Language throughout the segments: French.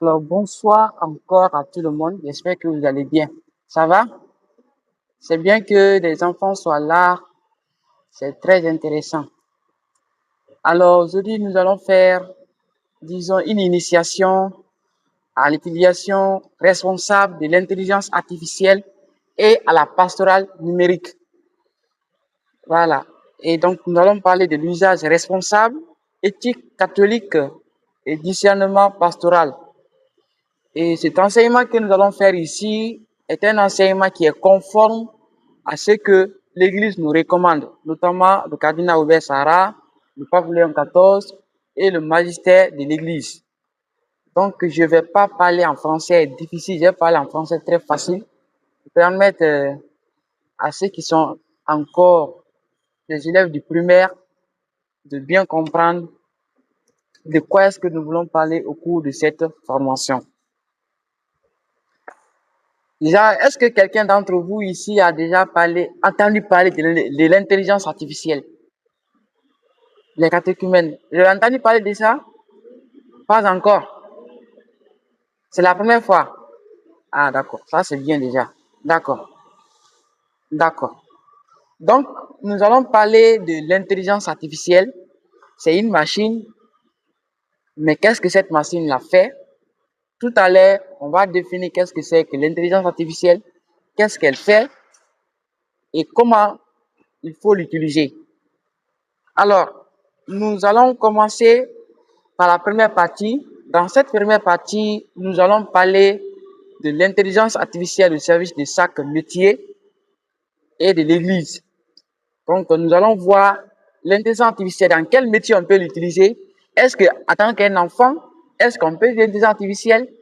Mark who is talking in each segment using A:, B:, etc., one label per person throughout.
A: Alors, bonsoir encore à tout le monde. J'espère que vous allez bien. Ça va? C'est bien que des enfants soient là. C'est très intéressant. Alors, aujourd'hui, nous allons faire, disons, une initiation à l'utilisation responsable de l'intelligence artificielle et à la pastorale numérique. Voilà. Et donc, nous allons parler de l'usage responsable, éthique catholique et discernement pastoral. Et cet enseignement que nous allons faire ici est un enseignement qui est conforme à ce que l'Église nous recommande, notamment le cardinal Aubert Sarah, le pape Léon XIV et le magistère de l'Église. Donc, je ne vais pas parler en français difficile, je vais parler en français très facile pour permettre à ceux qui sont encore des élèves du primaire de bien comprendre de quoi est-ce que nous voulons parler au cours de cette formation. Déjà, est-ce que quelqu'un d'entre vous ici a déjà entendu parler de l'intelligence artificielle, les catéchumènes? Vous avez entendu parler de ça? Pas encore. C'est la première fois. Ah, d'accord. Ça, c'est bien déjà. D'accord. D'accord. Donc, nous allons parler de l'intelligence artificielle. C'est une machine, mais qu'est-ce que cette machine la fait? Tout à l'heure, on va définir qu'est-ce que c'est que l'intelligence artificielle, qu'est-ce qu'elle fait et comment il faut l'utiliser. Alors, nous allons commencer par la première partie. Dans cette première partie, nous allons parler de l'intelligence artificielle au service de chaque métier et de l'Église. Donc, nous allons voir l'intelligence artificielle, dans quel métier on peut l'utiliser. Est-ce qu'en tant qu'un enfant, est-ce qu'on peut utiliser l'intelligence artificielle?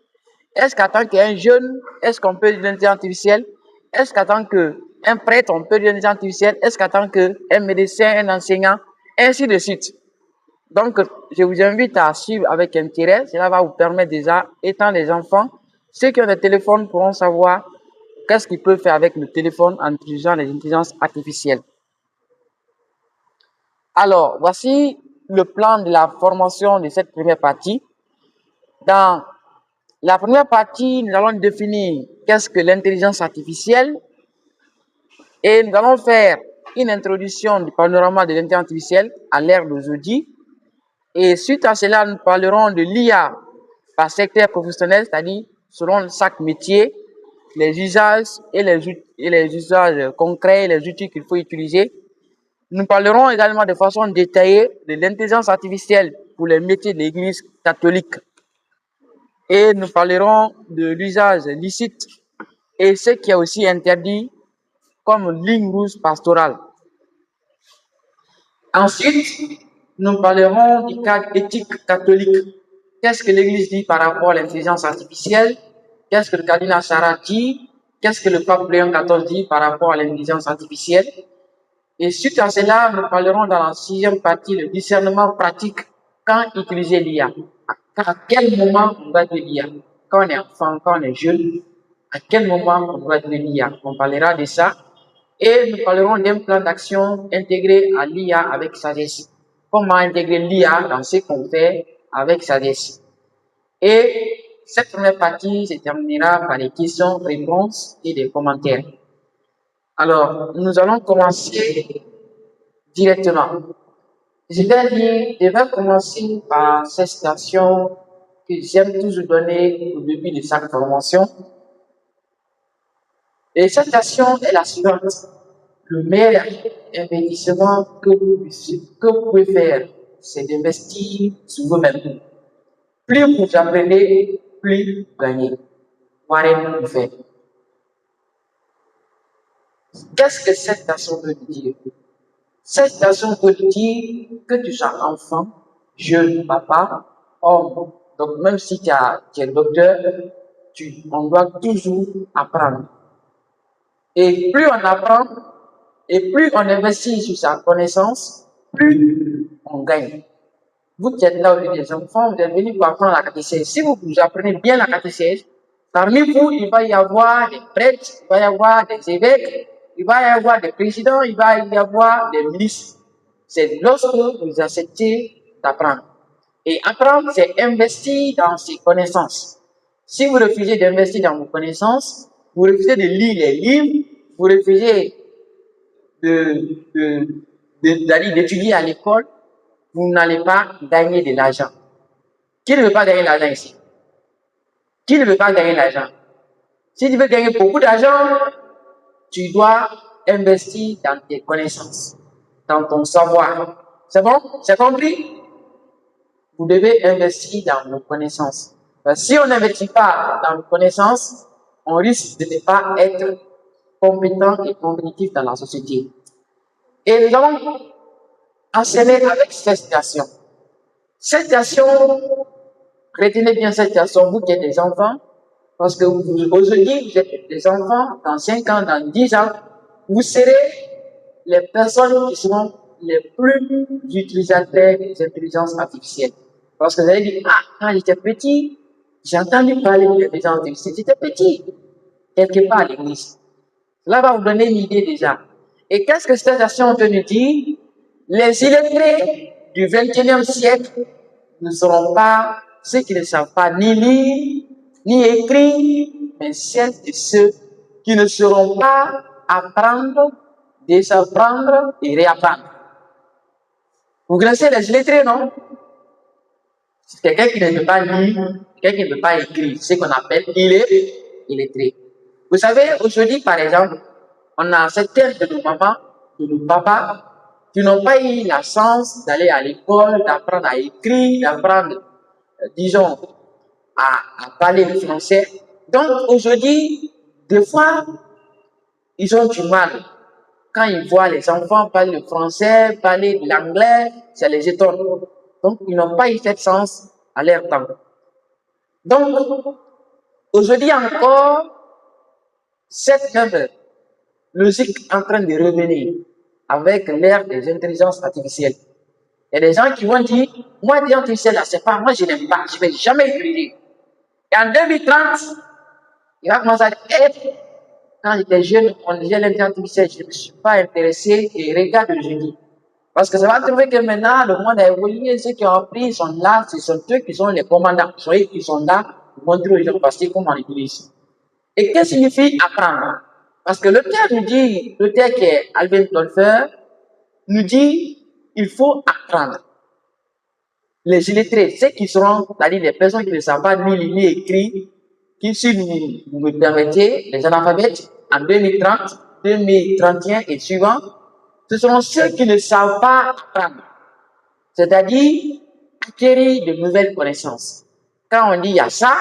A: Est-ce qu'en tant qu'un jeune, est-ce qu'on peut utiliser l'intelligence artificielle? Est-ce qu'en tant qu'un prêtre, on peut utiliser l'intelligence artificielle? Est-ce qu'en tant qu'un médecin, un enseignant, ainsi de suite. Donc, je vous invite à suivre avec intérêt. Cela va vous permettre déjà, étant des enfants, ceux qui ont des téléphones pourront savoir qu'est-ce qu'ils peuvent faire avec le téléphone en utilisant les intelligences artificielles. Alors, voici le plan de la formation de cette première partie. Dans la première partie, nous allons définir qu'est-ce que l'intelligence artificielle et nous allons faire une introduction du panorama de l'intelligence artificielle à l'ère d'aujourd'hui. Et suite à cela, nous parlerons de l'IA par secteur professionnel, c'est-à-dire selon chaque métier, les usages et les usages concrets et les outils qu'il faut utiliser. Nous parlerons également de façon détaillée de l'intelligence artificielle pour les métiers de l'Église catholique. Et nous parlerons de l'usage licite et ce qui est aussi interdit comme ligne rouge pastorale. Ensuite, nous parlerons du cadre éthique catholique. Qu'est-ce que l'Église dit par rapport à l'intelligence artificielle? Qu'est-ce que le cardinal Sarah dit? Qu'est-ce que le pape Léon XIV dit par rapport à l'intelligence artificielle? Et suite à cela, nous parlerons dans la sixième partie le discernement pratique quand utiliser l'IA. À quel moment on doit utiliser l'IA? Quand on est enfant, quand on est jeune, à quel moment on doit utiliser l'IA? On parlera de ça. Et nous parlerons d'un plan d'action intégré à l'IA avec sagesse. Comment intégrer l'IA dans ce qu'on fait avec sagesse. Et cette première partie se terminera par les questions-réponses et des commentaires. Alors, nous allons commencer directement. Je vais commencer par cette citation que j'aime toujours donner au début de chaque formation. Et cette citation est la suivante. Le meilleur investissement que vous pouvez faire, c'est d'investir sur vous-même. Plus vous apprenez, plus vous gagnez. Warren Buffett. Qu'est-ce que cette citation veut dire? Cette citation veut dire que tu sois enfant, jeune, papa, homme. Donc même si tu es docteur, on doit toujours apprendre. Et plus on apprend, et plus on investit sur sa connaissance, plus on gagne. Vous qui êtes là aujourd'hui, les enfants, vous êtes venus pour apprendre la catéchèse. Si vous apprenez bien la catéchèse, parmi vous, il va y avoir des prêtres, il va y avoir des évêques, il va y avoir des présidents, il va y avoir des ministres. C'est lorsque vous acceptez d'apprendre. Et apprendre, c'est investir dans ses connaissances. Si vous refusez d'investir dans vos connaissances, vous refusez de lire les livres, vous refusez d'aller d'étudier à l'école, vous n'allez pas gagner de l'argent. Qui ne veut pas gagner l'argent ici? Qui ne veut pas gagner l'argent? Si tu veux gagner beaucoup d'argent, tu dois investir dans tes connaissances, dans ton savoir. C'est bon? C'est compris? Vous devez investir dans vos connaissances. Parce que si on n'investit pas dans nos connaissances, on risque de ne pas être compétent et compétitif dans la société. Et nous allons enseigner avec cette citation. Cette citation, retenez bien cette citation, vous qui êtes des enfants, parce que aujourd'hui, vous êtes des enfants, dans 5 ans, dans 10 ans, vous serez les personnes qui seront les plus utilisateurs des intelligences artificielles. Parce que vous allez dire, ah, quand j'étais petit, j'ai entendu parler de l'intelligence artificielle, j'étais petit, quelque part à l'église. Cela va vous donner une idée déjà. Et qu'est-ce que cette citation peut nous dire? Les illettrés du 21e siècle ne seront pas ceux qui ne savent pas ni lire, ni écrire, mais celles et ceux qui ne sauront pas apprendre, désapprendre et réapprendre. Vous connaissez les illettrés, non? C'est quelqu'un qui ne peut pas lire, quelqu'un qui ne peut pas écrire, c'est ce qu'on appelle illettré. Vous savez, aujourd'hui, par exemple, on a certains de nos mamans, de nos papas, qui n'ont pas eu la chance d'aller à l'école, d'apprendre à écrire, d'apprendre, disons, à parler le français. Donc, aujourd'hui, des fois, ils ont du mal. Quand ils voient les enfants parler le français, parler de l'anglais, ça les étonne. Donc, ils n'ont pas eu cette chance à leur temps. Donc, aujourd'hui encore, cette même logique est en train de revenir avec l'ère des intelligences artificielles. Il y a des gens qui vont dire, moi, l'intelligence artificielle, c'est pas, moi, je n'aime pas, je ne vais jamais utiliser. Et en 2030, il va commencer à être, quand j'étais jeune, on disait l'intelligence artificielle, je ne me suis pas intéressé et regarde aujourd'hui. Parce que ça va trouver que maintenant, le monde a évolué, ceux qui ont appris sont là, ce sont eux qui sont les commandants, ce sont eux qui sont là pour montrer aux gens parce comment on utilise. Et qu'est-ce que signifie apprendre? Parce que l'auteur nous dit, l'auteur qui est Alvin Toffler, nous dit, il faut apprendre. Les illettrés, ceux qui seront, c'est-à-dire les personnes qui ne savent pas ni lire ni écrire, qui, si vous me permettez, les analphabètes, en 2030, 2031 et suivant, ce seront ceux qui ne savent pas apprendre. C'est-à-dire, acquérir de nouvelles connaissances. Quand on dit il y a ça,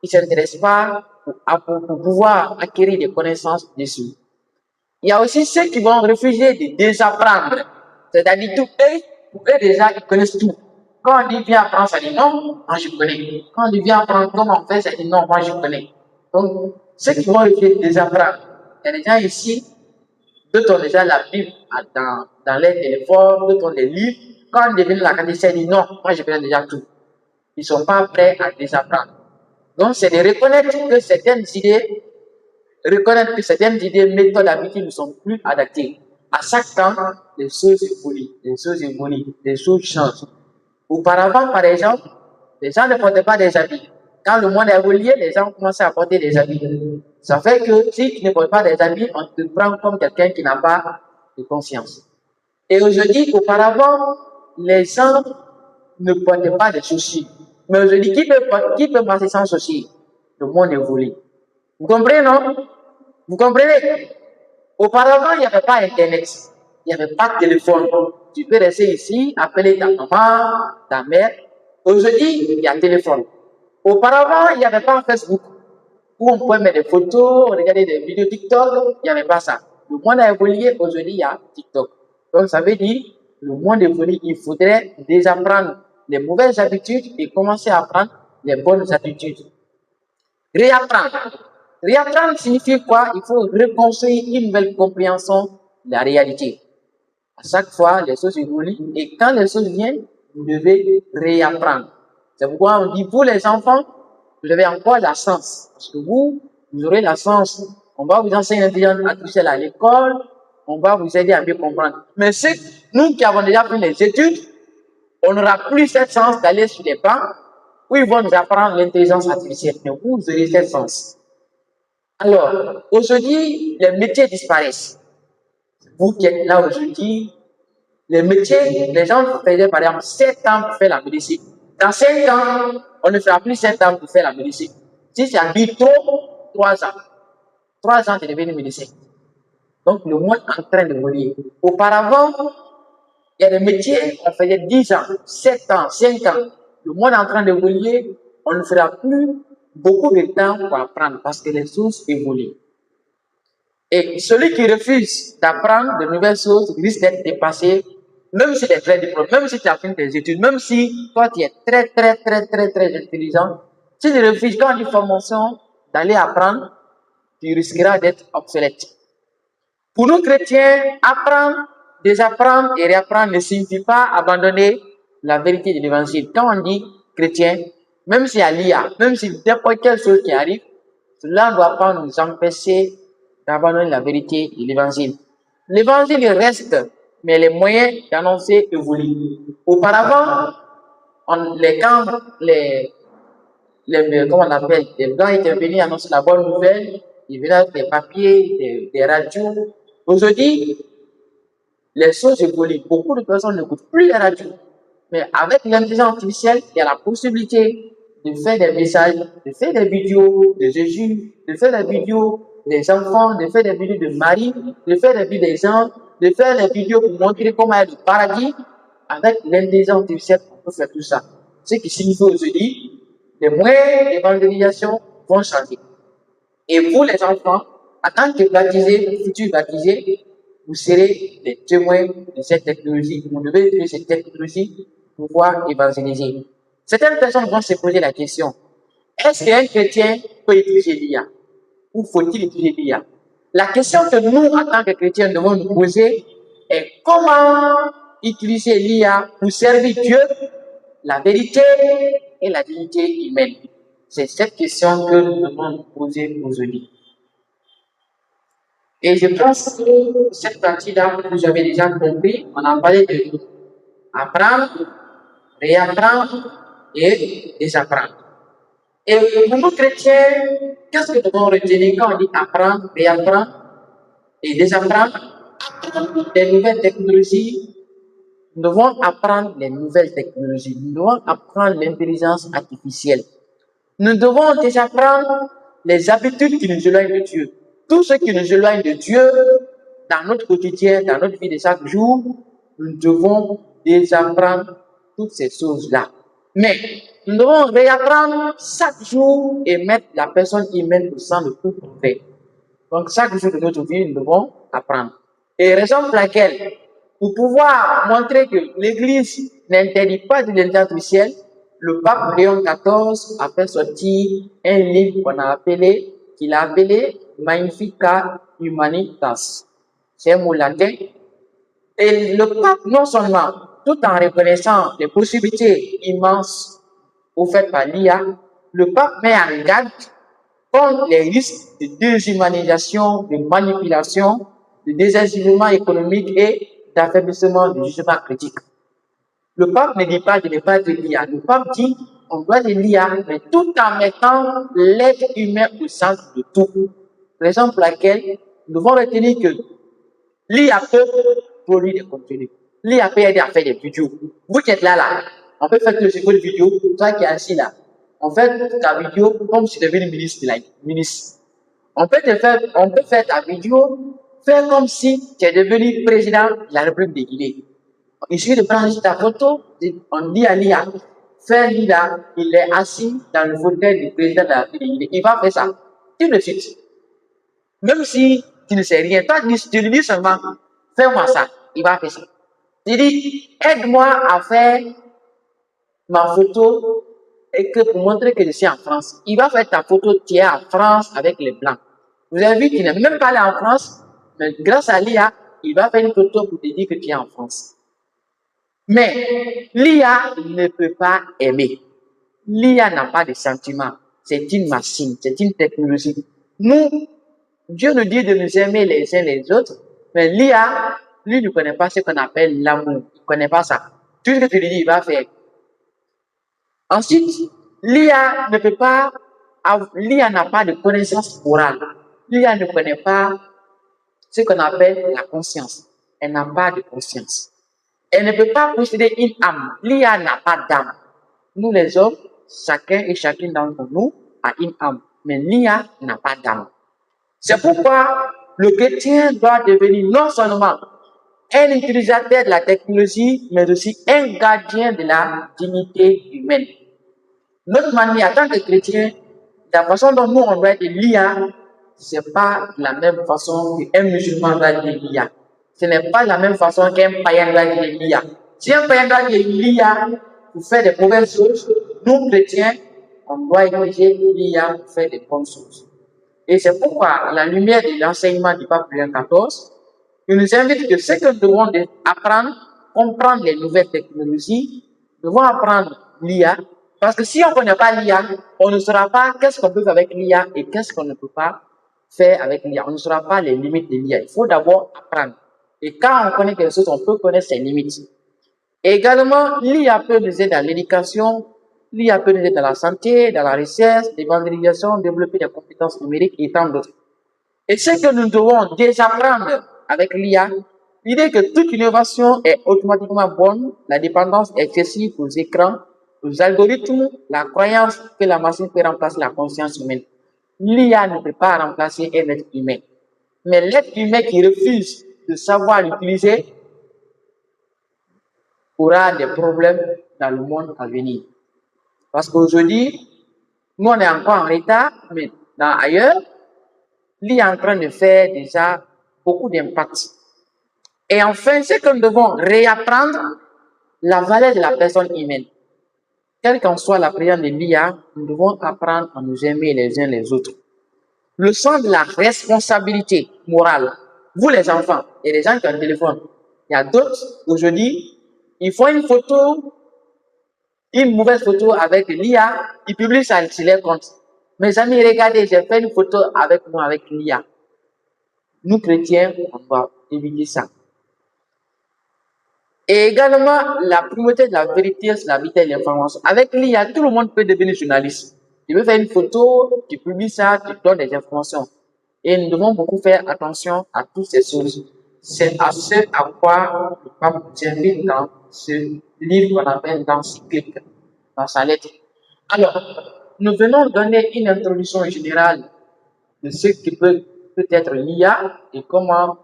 A: ils ne s'intéressent pas pour pouvoir acquérir des connaissances dessus. Il y a aussi ceux qui vont refuser de désapprendre. C'est-à-dire, pour eux déjà, ils connaissent tout. Quand on dit viens apprendre, ça dit non, moi je connais. Quand on dit viens apprendre comment on fait, ça dit non, moi je connais. Donc, ceux qui vont refuser de désapprendre, il y a des gens ici, d'autres ont déjà la Bible dans les téléphones, d'autres ont des livres. Quand on devient la catéchèse, ils disent non, moi je connais déjà tout. Ils ne sont pas prêts à désapprendre. Donc, c'est de reconnaître que certaines idées, méthodes, habitudes ne sont plus adaptées. À chaque temps, les choses évoluent, les choses changent. Auparavant, par exemple, les gens ne portaient pas des habits. Quand le monde a évolué, les gens ont commencé à porter des habits. Ça fait que si tu ne portes pas des habits, on te prend comme quelqu'un qui n'a pas de conscience. Et aujourd'hui, auparavant, les gens ne portaient pas de soucis. Mais aujourd'hui, qui peut marcher sans soucis? Le monde évolue. Vous comprenez, non? Vous comprenez? Auparavant, il n'y avait pas Internet. Il n'y avait pas de téléphone. Tu peux rester ici, appeler ta maman, ta mère. Aujourd'hui, il y a téléphone. Auparavant, il n'y avait pas Facebook, où on pouvait mettre des photos, regarder des vidéos TikTok. Il n'y avait pas ça. Le monde a évolué. Aujourd'hui, il y a TikTok. Donc, ça veut dire, le monde évolue. Il faudrait désapprendre les mauvaises habitudes et commencer à apprendre les bonnes habitudes. Réapprendre. Réapprendre signifie quoi? Il faut reconstruire une nouvelle compréhension de la réalité. À chaque fois, les choses évoluent et quand les choses viennent, vous devez réapprendre. C'est pourquoi on dit, vous les enfants, vous avez encore la chance. Parce que vous aurez la chance. On va vous enseigner l'intelligence artificielle à l'école, on va vous aider à mieux comprendre. Mais nous qui avons déjà fait les études, on n'aura plus cette chance d'aller sur les bancs où ils vont nous apprendre l'intelligence artificielle. Mais vous aurez cette chance. Alors, aujourd'hui, les métiers disparaissent. Vous qui êtes là aujourd'hui, les métiers, les gens faisaient par exemple 7 ans pour faire la médecine. Dans 5 ans, on ne fera plus 7 ans pour faire la médecine. Si c'est à bientôt 3 ans, 3 ans, tu es devenu médecin. Donc, le monde est en train de voler. Auparavant, il y a des métiers, on faisait 10 ans, 7 ans, 5 ans. Le monde est en train de voler. On ne fera plus beaucoup de temps pour apprendre parce que les choses évoluent. Et celui qui refuse d'apprendre de nouvelles choses risque d'être dépassé, même si tu es très diplômé, même si tu as fini tes études, même si toi tu es très intelligent. Si tu refuses, quand on dit formation, d'aller apprendre, tu risqueras d'être obsolète. Pour nous chrétiens, apprendre, désapprendre et réapprendre ne signifie pas abandonner la vérité de l'évangile. Quand on dit chrétien, même s'il y a l'IA, même si n'importe quelle chose qui arrive, cela ne doit pas nous empêcher d'abandonner la vérité de l'évangile. L'évangile reste, mais les moyens d'annoncer évoluent. Auparavant, comment on appelle, les gens étaient venus annoncer la bonne nouvelle, ils venaient avec des papiers, des radios. Aujourd'hui, les choses évoluent. Beaucoup de personnes n'écoutent plus les radios. Mais avec l'intelligence artificielle, il y a la possibilité de faire des messages, de faire des vidéos de Jésus, de faire des vidéos des enfants, de faire des vidéos de Marie, de faire des vidéos des gens, de faire des vidéos pour montrer comment est le paradis. Avec l'intelligence artificielle, on peut faire tout ça. Ce qui signifie aujourd'hui, les moyens d'évangélisation vont changer. Et vous, les enfants, en tant que baptisés, futurs baptisés, vous serez les témoins de cette technologie. Vous devez utiliser cette technologie pour pouvoir évangéliser. Certaines personnes vont se poser la question, est-ce qu'un chrétien peut utiliser l'IA? Ou faut-il utiliser l'IA? La question que nous, en tant que chrétiens, devons nous poser est comment utiliser l'IA pour servir Dieu, la vérité et la dignité humaine. C'est cette question que nous devons nous poser aujourd'hui. Et je pense que cette partie-là, vous avez déjà compris, on a parlé de apprendre, réapprendre et désapprendre. Et pour nous chrétiens, qu'est-ce que nous devons retenir quand on dit apprendre, réapprendre et désapprendre? Apprendre les nouvelles technologies. Nous devons apprendre les nouvelles technologies. Nous devons apprendre l'intelligence artificielle. Nous devons désapprendre les habitudes qui nous éloignent de Dieu. Tout ce qui nous éloigne de Dieu dans notre quotidien, dans notre vie de chaque jour, nous devons désapprendre toutes ces choses-là. Mais nous devons réapprendre chaque jour et mettre la personne humaine au centre de tout qu'on fait. Donc chaque jour de notre vie, nous devons apprendre. Et raison pour laquelle, pour pouvoir montrer que l'Église n'interdit pas de l'intelligence artificielle, le pape Léon XIV a fait sortir un livre qu'il a appelé Magnificat Humanitas. C'est un mot latin. Et le pape, non seulement, tout en reconnaissant les possibilités immenses offertes par l'IA, le pape met en garde contre les risques de déshumanisation, de manipulation, de désalignement économique et d'affaiblissement du jugement critique. Le pape ne dit pas de ne pas de l'IA. Le pape dit on doit de l'IA, mais tout en mettant l'être humain au centre de tout. Raison pour laquelle nous devons retenir que l'IA peut produire des contenus. L'IA peut aider à faire des vidéos. Vous qui êtes là, on peut faire que une vidéo, toi qui es assis là, on fait ta vidéo comme si tu devenais ministre. On peut faire ta vidéo, faire comme si tu es devenu président de la République de Guinée. Il suffit de prendre ta photo, on dit à l'IA, faire l'IA, il est assis dans le fauteuil du président de la République de Guinée. Il va faire ça. Tout de suite. Même si tu ne sais rien, toi tu lui dis seulement, fais-moi ça. Il va faire ça. Tu dis, aide-moi à faire ma photo et que pour montrer que je suis en France. Il va faire ta photo, tu es en France avec les blancs. Vous avez vu qu'il n'est même pas allé en France, mais grâce à l'IA, il va faire une photo pour te dire que tu es en France. Mais l'IA ne peut pas aimer. L'IA n'a pas de sentiments. C'est une machine, c'est une technologie. Nous, Dieu nous dit de nous aimer les uns les autres, mais l'IA, lui, ne connaît pas ce qu'on appelle l'amour. Il ne connaît pas ça. Tout ce que tu lui dis, il va faire. Ensuite, L'IA ne peut pas, l'IA n'a pas de connaissance morale. L'IA ne connaît pas ce qu'on appelle la conscience. Elle n'a pas de conscience. Elle ne peut pas posséder une âme. L'IA n'a pas d'âme. Nous les hommes, chacun et chacune d'entre nous a une âme. Mais l'IA n'a pas d'âme. C'est pourquoi le chrétien doit devenir non seulement un utilisateur de la technologie, mais aussi un gardien de la dignité humaine. Notre manière, en tant que chrétien, la façon dont nous on doit être l'IA, c'est pas de la même façon qu'un musulman doit être l'IA. Ce n'est pas de la même façon qu'un païen doit être l'IA. Si un païen doit être l'IA pour faire des mauvaises choses, nous chrétiens, on doit utiliser l'IA pour faire des bonnes choses. Et c'est pourquoi, à la lumière de l'enseignement du pape Léon XIV, il nous invite que ce que nous devons apprendre, comprendre les nouvelles technologies, nous devons apprendre l'IA, parce que si on ne connaît pas l'IA, on ne saura pas qu'est-ce qu'on peut faire avec l'IA et qu'est-ce qu'on ne peut pas faire avec l'IA. On ne saura pas les limites de l'IA. Il faut d'abord apprendre. Et quand on connaît quelque chose, on peut connaître ses limites. Et également, l'IA peut nous aider dans l'éducation, l'IA peut nous aider dans la santé, dans la recherche, l'évangélisation, développer des compétences numériques et tant d'autres. Et ce que nous devons désapprendre avec l'IA, l'idée que toute innovation est automatiquement bonne, la dépendance excessive aux écrans, aux algorithmes, la croyance que la machine peut remplacer la conscience humaine. L'IA ne peut pas remplacer un être humain. Mais l'être humain qui refuse de savoir l'utiliser aura des problèmes dans le monde à venir. Parce qu'aujourd'hui, nous on est encore en retard, mais ailleurs, l'IA est en train de faire déjà beaucoup d'impact. Et enfin, c'est que nous devons réapprendre la valeur de la personne humaine. Quelle qu'en soit la présence de l'IA, nous devons apprendre à nous aimer les uns les autres. Le sens de la responsabilité morale. Vous les enfants, et les gens qui ont un téléphone, il y a d'autres, aujourd'hui, ils font une photo, une mauvaise photo avec l'IA, ils publient ça sur leur compte. Mes amis, regardez, j'ai fait une photo avec moi, avec l'IA. Nous, chrétiens, on doit éviter ça. Et également, la primauté de la vérité sur la vitesse de l'information. Avec l'IA, tout le monde peut devenir journaliste. Tu veux faire une photo, tu publies ça, tu donnes des informations. Et nous devons beaucoup faire attention à toutes ces choses. C'est à ce à quoi le pape nous invite dans ce livre qu'on appelle l'encyclique, dans sa lettre. Alors, nous venons donner une introduction générale de ce qui peut être l'IA et comment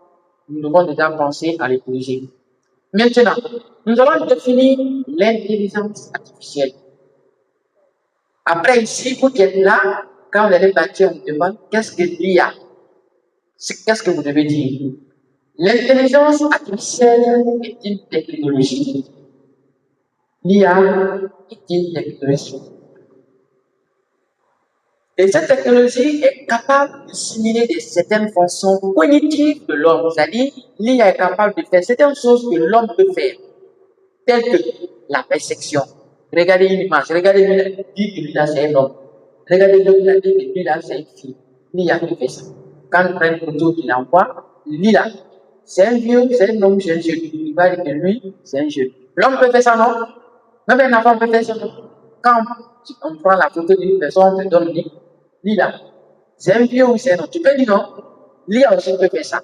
A: nous devons déjà penser à l'utiliser. Maintenant, nous allons définir l'intelligence artificielle. Après ici, vous qui êtes là, quand vous allez bâtir, on vous demande qu'est-ce que l'IA? Qu'est-ce que vous devez dire? L'intelligence artificielle est une technologie. L'IA est une technologie. Et cette technologie est capable de simuler certaines fonctions cognitives de l'homme. C'est-à-dire, l'IA est capable de faire certaines choses que l'homme peut faire, telles que la perception. Regardez une image, regardez lui, dit que lui là c'est un homme. Regardez l'autre, il dit que lui là c'est une fille. L'IA peut faire ça. Quand il prend une photo qu'il envoie, lui là, c'est un vieux, c'est un homme, c'est un jeune. Il va dire que lui, c'est un jeune. L'homme peut faire ça, non? Même un enfant peut faire ça, non? Quand on prend la photo d'une personne, on te donne lui là, c'est un vieux ou c'est un homme. Tu peux dire non? L'IA aussi peut faire ça.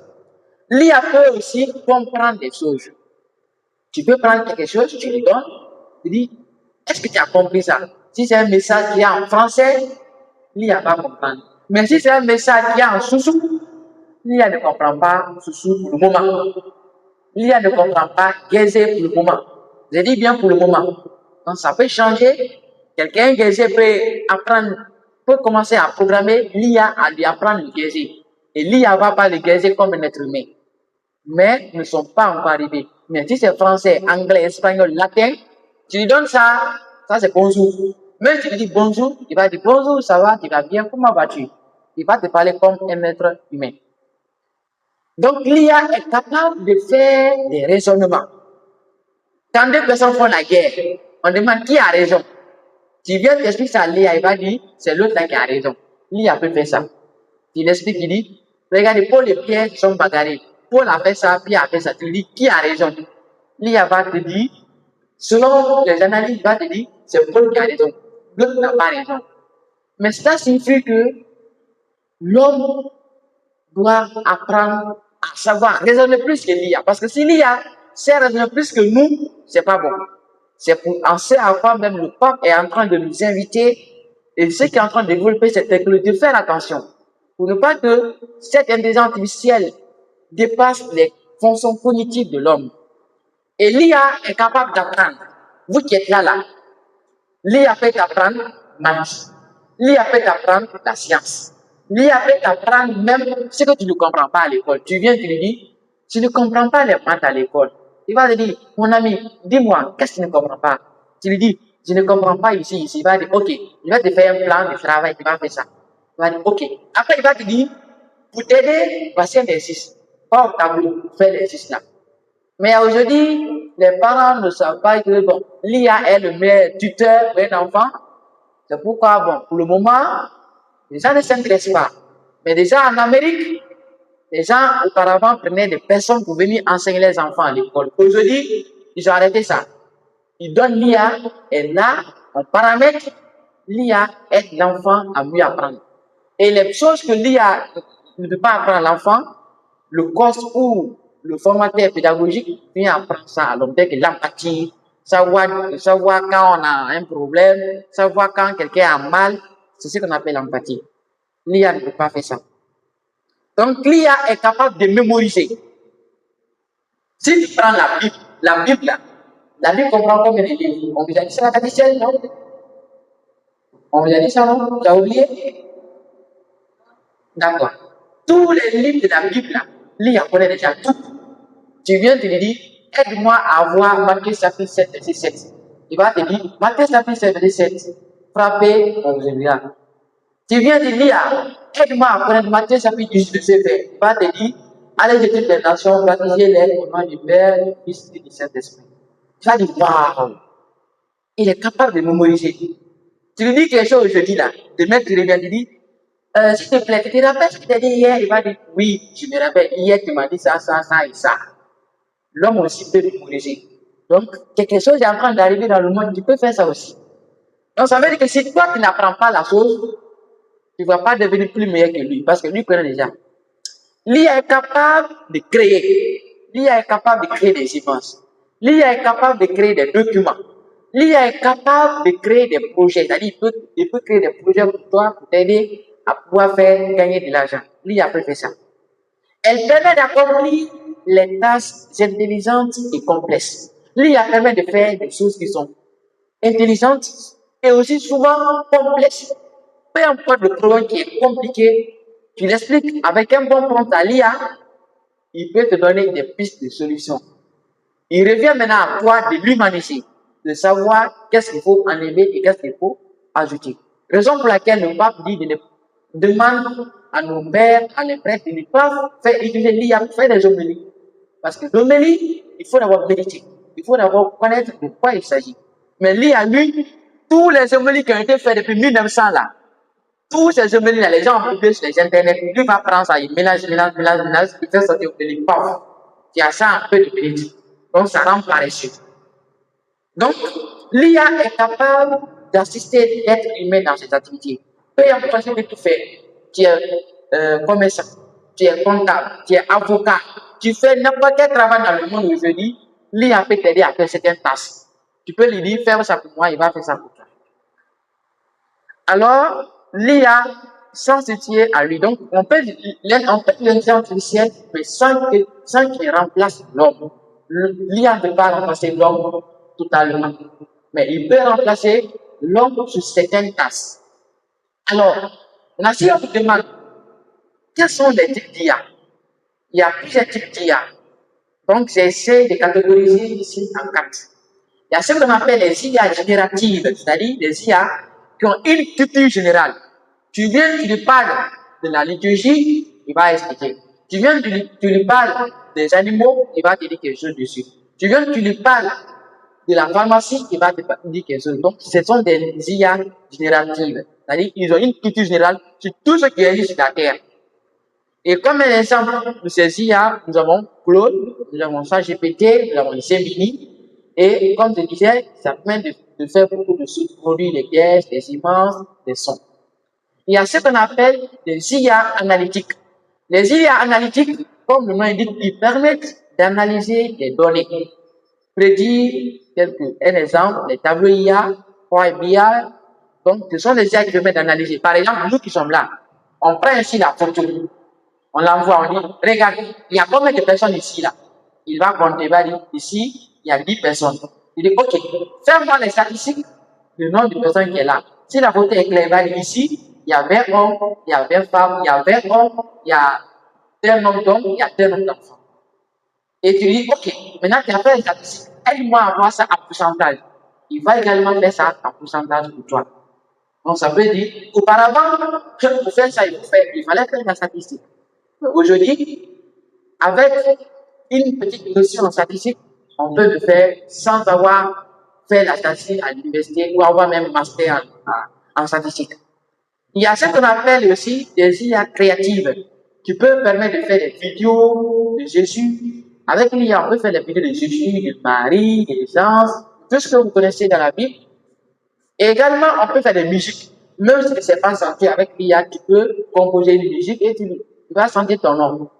A: L'IA peut aussi comprendre des choses. Tu peux prendre quelque chose, tu lui donnes, tu dis, est-ce que tu as compris ça? Si c'est un message qui est en français, l'IA va comprendre. Mais si c'est un message qui est en soussou, l'IA ne comprend pas soussou pour le moment. L'IA ne comprend pas gazer pour le moment. Je dis bien pour le moment. Donc ça peut changer. Quelqu'un gazer peut commencer à programmer l'IA à lui apprendre le gazer. Et l'IA ne va pas le gazer comme un être humain. Mais nous ne sommes pas encore arrivés. Mais si c'est français, anglais, espagnol, latin, tu lui donnes ça, ça c'est bonjour. Même si tu lui dis bonjour, il va dire bonjour, ça va, tu vas bien, comment vas-tu? Il va te parler comme un être humain. Donc l'IA est capable de faire des raisonnements. Quand deux personnes font la guerre, on demande qui a raison. Tu viens t'expliquer ça à l'IA, il va dire c'est l'autre là qui a raison. L'IA peut faire ça. Tu l'expliques, il dit, regardez, Paul et Pierre sont bagarrés. Paul a fait ça, Pierre a fait ça. Tu lui dis qui a raison. L'IA va te dire, selon les analyses, il va te dire c'est Paul qui a raison. l'autre n'a pas raison. Mais cela signifie que l'homme doit apprendre à savoir raisonner plus que l'IA. Parce que si l'IA sait raisonner plus que nous, c'est pas bon. C'est pour en à quoi même le pape est en train de nous inviter et ceux qui sont en train de développer cette technologie, de faire attention. Pour ne pas que cette intelligence artificielle dépasse les fonctions cognitives de l'homme. Et l'IA est capable d'apprendre. Vous qui êtes là, l'IA peut apprendre maths. L'IA peut apprendre la science. L'IA peut apprendre même ce que tu ne comprends pas à l'école. Tu viens, tu lui dis, tu ne comprends pas les maths à l'école. Il va te dire, mon ami, dis-moi, qu'est-ce que tu ne comprends pas? Tu lui dis, je ne comprends pas ici. Il va dire, ok, il va te faire un plan de travail, tu vas faire ça. Il va dire, ok. Après, il va te dire, pour t'aider, voici un exercice. Pas au tableau, fais l'exercice là. Mais aujourd'hui, les parents ne savent pas que bon, l'IA est le meilleur tuteur pour un enfant. C'est pourquoi, bon, pour le moment, les gens ne s'intéressent pas. Mais déjà en Amérique, les gens auparavant prenaient des personnes pour venir enseigner les enfants à l'école. Aujourd'hui, ils ont arrêté ça. Ils donnent l'IA et là, on paramètre, l'IA aide l'enfant à mieux apprendre. Et les choses que l'IA ne peut pas apprendre à l'enfant, le coach ou le formateur pédagogique vient apprendre ça à l'homme, que l'empathie, savoir quand on a un problème, savoir quand quelqu'un a mal, c'est ce qu'on appelle l'empathie. L'IA ne peut pas faire ça. Donc l'IA est capable de mémoriser. Si tu prends la Bible comprend combien de livres? On vous a dit ça la catéchèse, non? On vous a dit ça, non? Tu as oublié? D'accord. Tous les livres de la Bible, l'IA connaît déjà tout. Tu viens, tu lui dis, aide-moi à voir Matthieu chapitre 7, verset 7. Il va te dire, Matthieu chapitre 7, verset 7. Frappez, on vous enverra. Tu viens de lire, aide-moi à connaître Matthieu chapitre 18, verset 20. Il va te dire, allez de toutes les nations, baptisez-les au nom du Père, du Fils et du Saint-Esprit. Tu vas dire, waouh, il est capable de mémoriser. Tu lui dis quelque chose aujourd'hui là, demain tu reviens, tu dis, s'il te plaît, tu te rappelles ce que tu as dit hier? Il va dire, oui, je me rappelle, hier tu m'as dit ça, ça, ça et ça. L'homme aussi peut mémoriser. Donc, quelque chose est en train d'arriver dans le monde, tu peux faire ça aussi. Donc, ça veut dire que si toi tu n'apprends pas la chose, tu ne vas pas devenir plus meilleur que lui, parce que lui connaît déjà. L'IA est capable de créer. L'IA est capable de créer des images. L'IA est capable de créer des documents. L'IA est capable de créer des projets. C'est-à-dire, il peut créer des projets pour toi, pour t'aider à pouvoir faire gagner de l'argent. L'IA peut faire ça. Elle permet d'accomplir les tâches intelligentes et complexes. L'IA permet de faire des choses qui sont intelligentes et aussi souvent complexes. Peu importe le problème qui est compliqué, tu l'expliques avec un bon prompt à l'IA, il peut te donner des pistes de solutions. Il revient maintenant à toi de l'humaniser, de savoir qu'est-ce qu'il faut enlever et qu'est-ce qu'il faut ajouter. Raison pour laquelle le pape dit de demande à nos pères, à les prêtres, de ne pas faire utiliser l'IA pour faire des homélies. Parce que l'homélie, il faut d'abord méditer. Il faut d'abord connaître de quoi il s'agit. Mais l'IA, lui, tous les homélies qui ont été faits depuis 1900 là, tous ces homélies là, les gens ont publié sur les internets, lui va prendre ça, il mélange, il fait sortir l'homélie, paf. Il y a ça un peu de méditer. Donc ça rend paresseux. Donc, l'IA est capable d'assister l'être humain dans cette activité. Peu importe ce que tu fais, tu es commerçant, tu es comptable, tu es avocat, tu fais n'importe quel travail dans le monde aujourd'hui, l'IA peut t'aider à faire certaines tâches. Tu peux lui dire, fais ça pour moi, il va faire ça pour toi. Alors, l'IA, sans se fier à lui, donc on peut l'intelligence artificielle, mais sans qu'il remplace l'homme. L'IA ne peut pas remplacer l'homme totalement, mais il peut remplacer l'homme sur certaines tâches. Alors, si on vous demande quels sont les types d'IA, il y a plusieurs types d'IA. Donc, j'essaie de catégoriser ici en 4. Il y a ce qu'on appelle les IA génératives, c'est-à-dire les IA qui ont une culture générale. Tu viens, tu lui parles de la liturgie, il va expliquer. Tu viens, tu lui parles des animaux, il va te dire quelque chose dessus. Tu viens, tu lui parles de la pharmacie, il va te dire quelque chose. Donc, ce sont des IA génératives. C'est-à-dire qu'ils ont une culture générale sur tout ce qui existe sur la Terre. Et comme un exemple de ces IA, nous avons Claude, nous avons ChatGPT, nous avons Gemini. Et comme je disais, ça permet de faire beaucoup de choses, produire des gaz, des images, des sons. Il y a ce qu'on appelle des IA analytiques. Les IA analytiques, comme le nom indique, ils permettent d'analyser des données, prédire, un exemple, les tableaux IA, Power BI. Donc, ce sont des IA qui permettent d'analyser. Par exemple, nous qui sommes là, on prend ici la photo, on l'envoie, on dit, regarde, il y a combien de personnes ici, là? Il va compter, il va dire, ici, il y a 10 personnes. Il dit, ok, fais-moi les statistiques du nombre de personnes qui est là. Si la photo est claire, il va dire, ici, il y a 20 hommes, il y a 20 femmes, il y a 20 hommes, il y a tel nombre d'hommes, il y a tel nombre d'enfants. Et tu dis, ok, maintenant tu as fait les statistiques, aide-moi à voir ça en pourcentage. Il va également faire ça en pourcentage pour toi. Donc ça veut dire, auparavant, pour faire ça, il fallait faire la statistique. Aujourd'hui, avec une petite notion en statistique, on peut le faire sans avoir fait la statistique à l'université ou avoir même master en statistique. Il y a ce qu'on appelle aussi des IA créatives qui peuvent permettre de faire des vidéos de Jésus. Avec l'IA, on peut faire des vidéos de Jésus, de Marie, des anges, tout ce que vous connaissez dans la Bible. Et également, on peut faire des musiques. Même si tu ne sais pas chanter avec l'IA, tu peux composer une musique et tu vas chanter ton nom.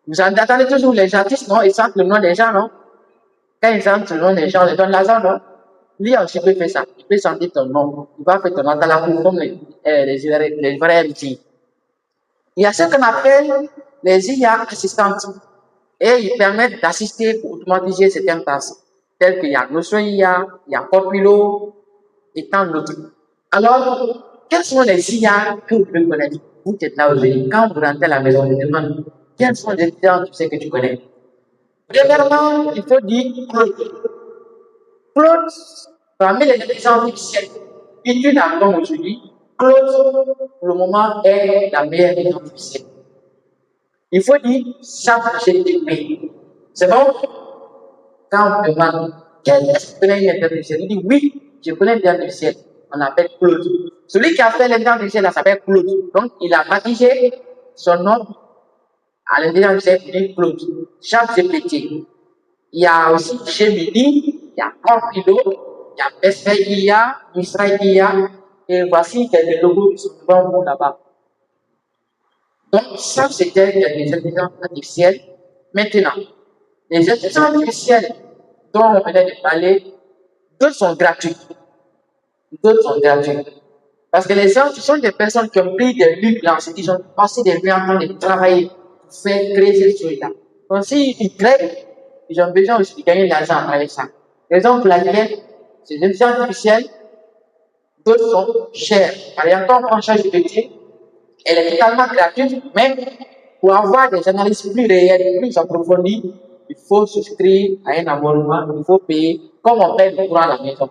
A: Vous entendez toujours les artistes, non? Ils chantent le nom des gens, non? Quand ils chantent le nom des gens, ils leur donnent l'argent, non? L'IA aussi peut faire ça. Il peut chanter ton nom. Il va faire ton nom dans la cour comme les vrais MC. Il y a ce qu'on appelle les IA assistantes. Et ils permettent d'assister pour automatiser certaines tâches. Telles qu'il y a Notion IA, il y a Populo et tant d'autres. Alors, quels sont les IA que vous pouvez connaître? Vous qui êtes là aujourd'hui, quand vous rentrez à la maison, je demande quels sont les IA que tu sais que tu connais. Premièrement, il faut dire Claude. Claude, parmi les intelligences artificielles utiles à l'homme aujourd'hui, Claude, pour le moment, est la meilleure intelligence artificielle. Il faut dire ChatGPT. C'est bon? Quand on demande quelle est-ce que tu connais une intelligence artificielle, il dit oui, je connais une intelligence artificielle. On l'appelle Claude. Celui qui a fait l'intelligence artificielle, là, s'appelle Claude. Donc, il a baptisé son nom à l'intelligence artificielle, Claude. ChatGPT. Il y a aussi Gemini, il y a Corpido, il y a Pestel IA, Mistral IA, et voici quelques logos qui sont devant vous là-bas. Donc, ça, c'était les intelligences artificielles. Maintenant, les intelligences artificielles dont on venait de parler, d'autres sont gratuites. D'autres sont gratuites. Parce que les gens, ce sont des personnes qui ont pris des nuits blanches, qui ont passé des nuits en train de travailler pour faire créer ces choses-là. Donc, s'ils créent, ils ont besoin aussi de gagner de l'argent avec ça. Raison pour laquelle ces intelligences artificielles, d'autres sont chères. Par exemple, quand on prend ChatGPT, elle est totalement gratuite, mais pour avoir des analyses plus réelles, plus approfondies, il faut souscrire à un abonnement, il faut payer, comme on paye le courant à la maison.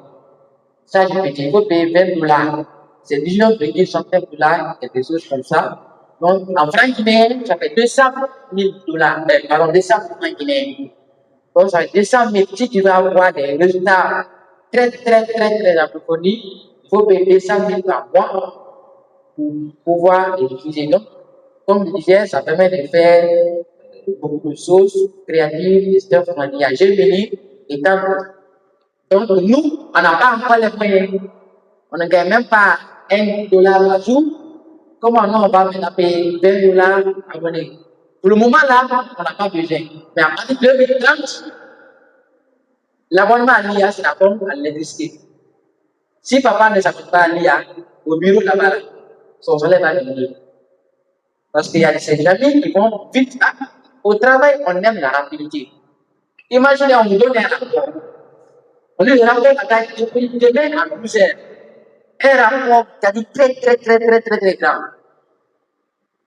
A: ChatGPT, il faut payer 20 $. C'est 19,65 $, quelque chose comme ça. Donc, en francs guinéens, ça fait 200 000 $. Pardon, 200 francs guinéens. Donc, ça fait 200 000. Si tu veux avoir des résultats très approfondis, il faut payer 200 000 par mois pour pouvoir les diffuser. Donc, comme je disais, ça permet de faire beaucoup de choses créatives, des stuff, il y a Gemini et tant d'autres. Donc, nous, on n'a pas encore les moyens. On ne gagne même pas $1 par jour. Comment nous, on va maintenant payer 20 $ abonnés? Pour le moment, là, on n'a pas besoin. Mais à partir de 2030, l'abonnement à l'IA, c'est la pompe à l'électricité. Si papa ne s'applique pas à l'IA, au bureau là-bas, son salaire va diminuer. Parce qu'il y a ces amis qui vont vite. Au travail, on aime la rapidité. Imaginez, on vous donne un rapport. On dit le rapport à taille demain à 12 heures. Un rapport qui a dit très grand.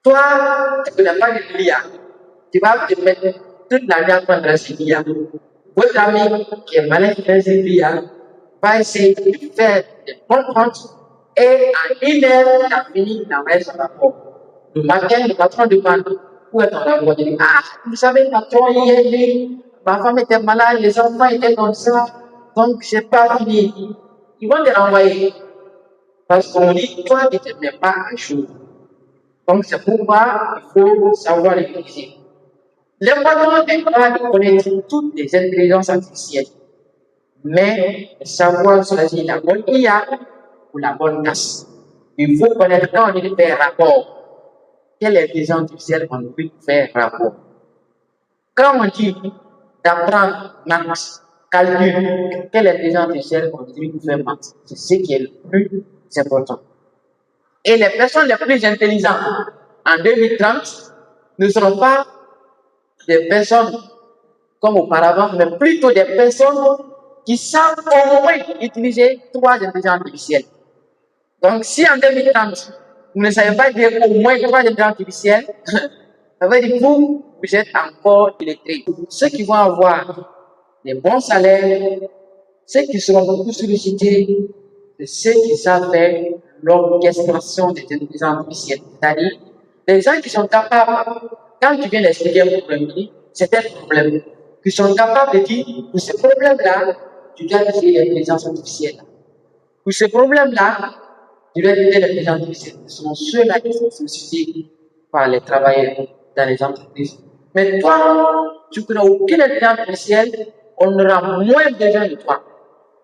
A: Toi, tu ne connais pas de l'IA. Tu vas te mettre toute la nuit à prendre cette l'IA. Votre ami qui est malin qui fait cette l'IA va essayer de faire des bons comptes et à 1 heure, il a fini d'envoyer son rapport. Le matin, le patron demande où est ton rapport. Il dit, vous savez, patron, hier, ma femme était malade, les enfants étaient comme ça, donc je n'ai pas fini. Ils vont te renvoyer. Parce qu'on dit, toi, tu ne te mets pas à jour. Donc, c'est pourquoi il faut savoir l'utiliser. L'important n'est pas de connaître toutes les intelligences artificielles, Mais savoir choisir la bonne IA ou la bonne classe. Il faut connaître quand on dit faire rapport. Quelle intelligence artificielle on peut faire rapport? Quand on dit d'apprendre maths, calcul, quelle intelligence artificielle on dit faire maths? C'est ce qui est le plus important. Et les personnes les plus intelligentes en 2030 ne seront pas des personnes comme auparavant, mais plutôt des personnes qui savent au moins utiliser 3 intelligences artificielles. Donc, si en 2030, vous ne savez pas dire au moins 3 intelligences artificielles, ça veut dire que vous êtes encore illettrés. Ceux qui vont avoir des bons salaires, ceux qui seront beaucoup sollicités, c'est ceux qui savent faire l'orchestration des intelligences artificielles. C'est-à-dire, les gens qui sont capables, quand tu viens d'expliquer un problème, c'est un problème, qui sont capables de dire, pour ce problème-là, tu dois utiliser l'intelligence artificielle. Pour ce problème-là, tu dois utiliser l'intelligence artificielle. Ce sont ceux-là qui sont sollicités par les travailleurs dans les entreprises. Mais toi, tu n'as aucune intelligence artificielle, on aura moins besoin de toi.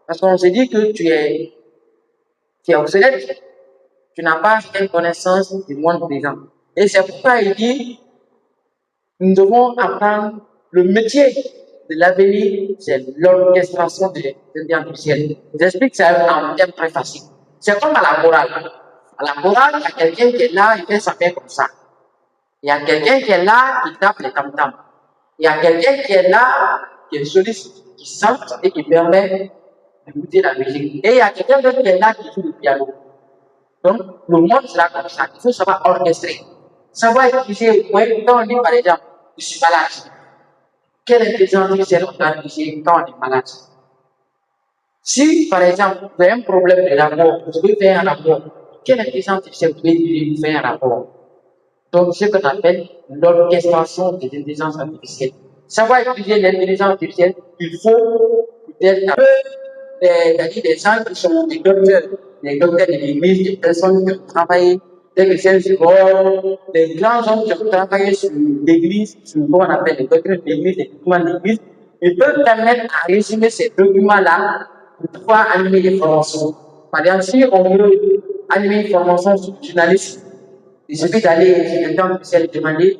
A: Parce qu'on se dit que tu es obsolète, tu n'as pas une connaissance du monde présent. Et c'est pourquoi il dit, nous devons apprendre le métier de l'avenir, c'est l'orchestration de l'intelligence artificielle. J'explique ça en termes très facile. C'est comme à la morale. À la morale, il y a quelqu'un qui est là, il fait sa main comme ça. Il y a quelqu'un qui est là, qui tape les tam-tams. Il y a quelqu'un qui est là, qui est soliste, qui chante et qui permet d'écouter la musique. Et il y a quelqu'un d'autre qui est là, qui joue le piano. Donc, le monde sera comme ça. Il faut savoir orchestrer. Savoir utiliser, quand on dit par exemple, je suis malade. Quelle intelligence artificielle on doit utiliser quand on est malade? Si, par exemple, vous avez un problème de rapport, vous devez faire un rapport. Quelle intelligence artificielle vous pouvez utiliser pour faire un rapport? Donc, ce qu'on appelle l'orchestration des intelligences artificielles. Savoir utiliser l'intelligence artificielle, il faut peut-être un peu des gens qui sont des docteurs de l'église, des personnes qui ont travaillé, des chrétiens psychologues, des grands hommes qui ont travaillé sur l'église, sur ce qu'on appelle les doctrines de l'église, les documents de l'église. Ils peuvent permettre à résumer ces documents-là pour pouvoir animer des formations. Par exemple, si on veut animer une formation sur le journalisme, il suffit d'aller sur l'intelligence artificielle et demander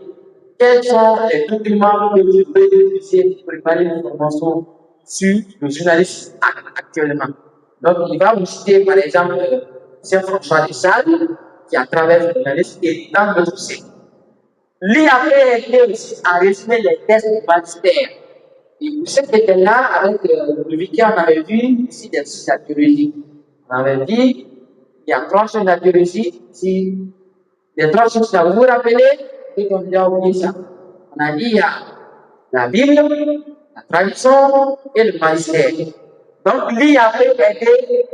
A: quels sont les documents que vous pouvez utiliser pour préparer une formation sur le journalisme actuellement. Donc, il va vous citer, par exemple, Saint-François de Sales, qui a travaillé le journalisme, et tant d'autres sites. Lui a aidé aussi à résumer les tests du magistère. Et vous savez que était là, avec le week-end, on avait vu ici des sources d'archéologie. On avait dit, il y a 3 sources d'archéologie, ici, les 3 sources, là, vous vous rappelez, et qu'on a oublié ça. On a dit, il y a la Bible, la tradition et le magistère. Donc, lui a aidé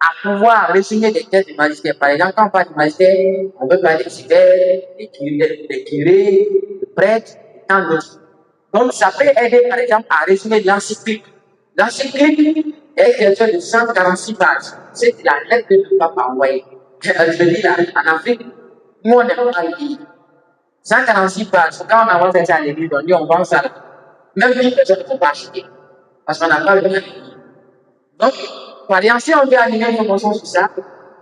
A: à pouvoir résumer des textes du magistère. Par exemple, quand on parle du magistère, on peut parler des hivers, des curés, des prêtres, et tant d'autres. Donc, ça peut aider, par exemple, à résumer l'encyclique. L'encyclique est quelque chose de 146 pages. C'est la lettre que le pape a envoyée. Je dis là, en Afrique, nous, on n'aime pas lire. 146 pages, quand on envoie ça à l'église, on dit on vend ça. Même une personne ne peut pas acheter. Parce qu'on n'a pas le même. Donc, par exemple, si on veut animer une promotion sur ça,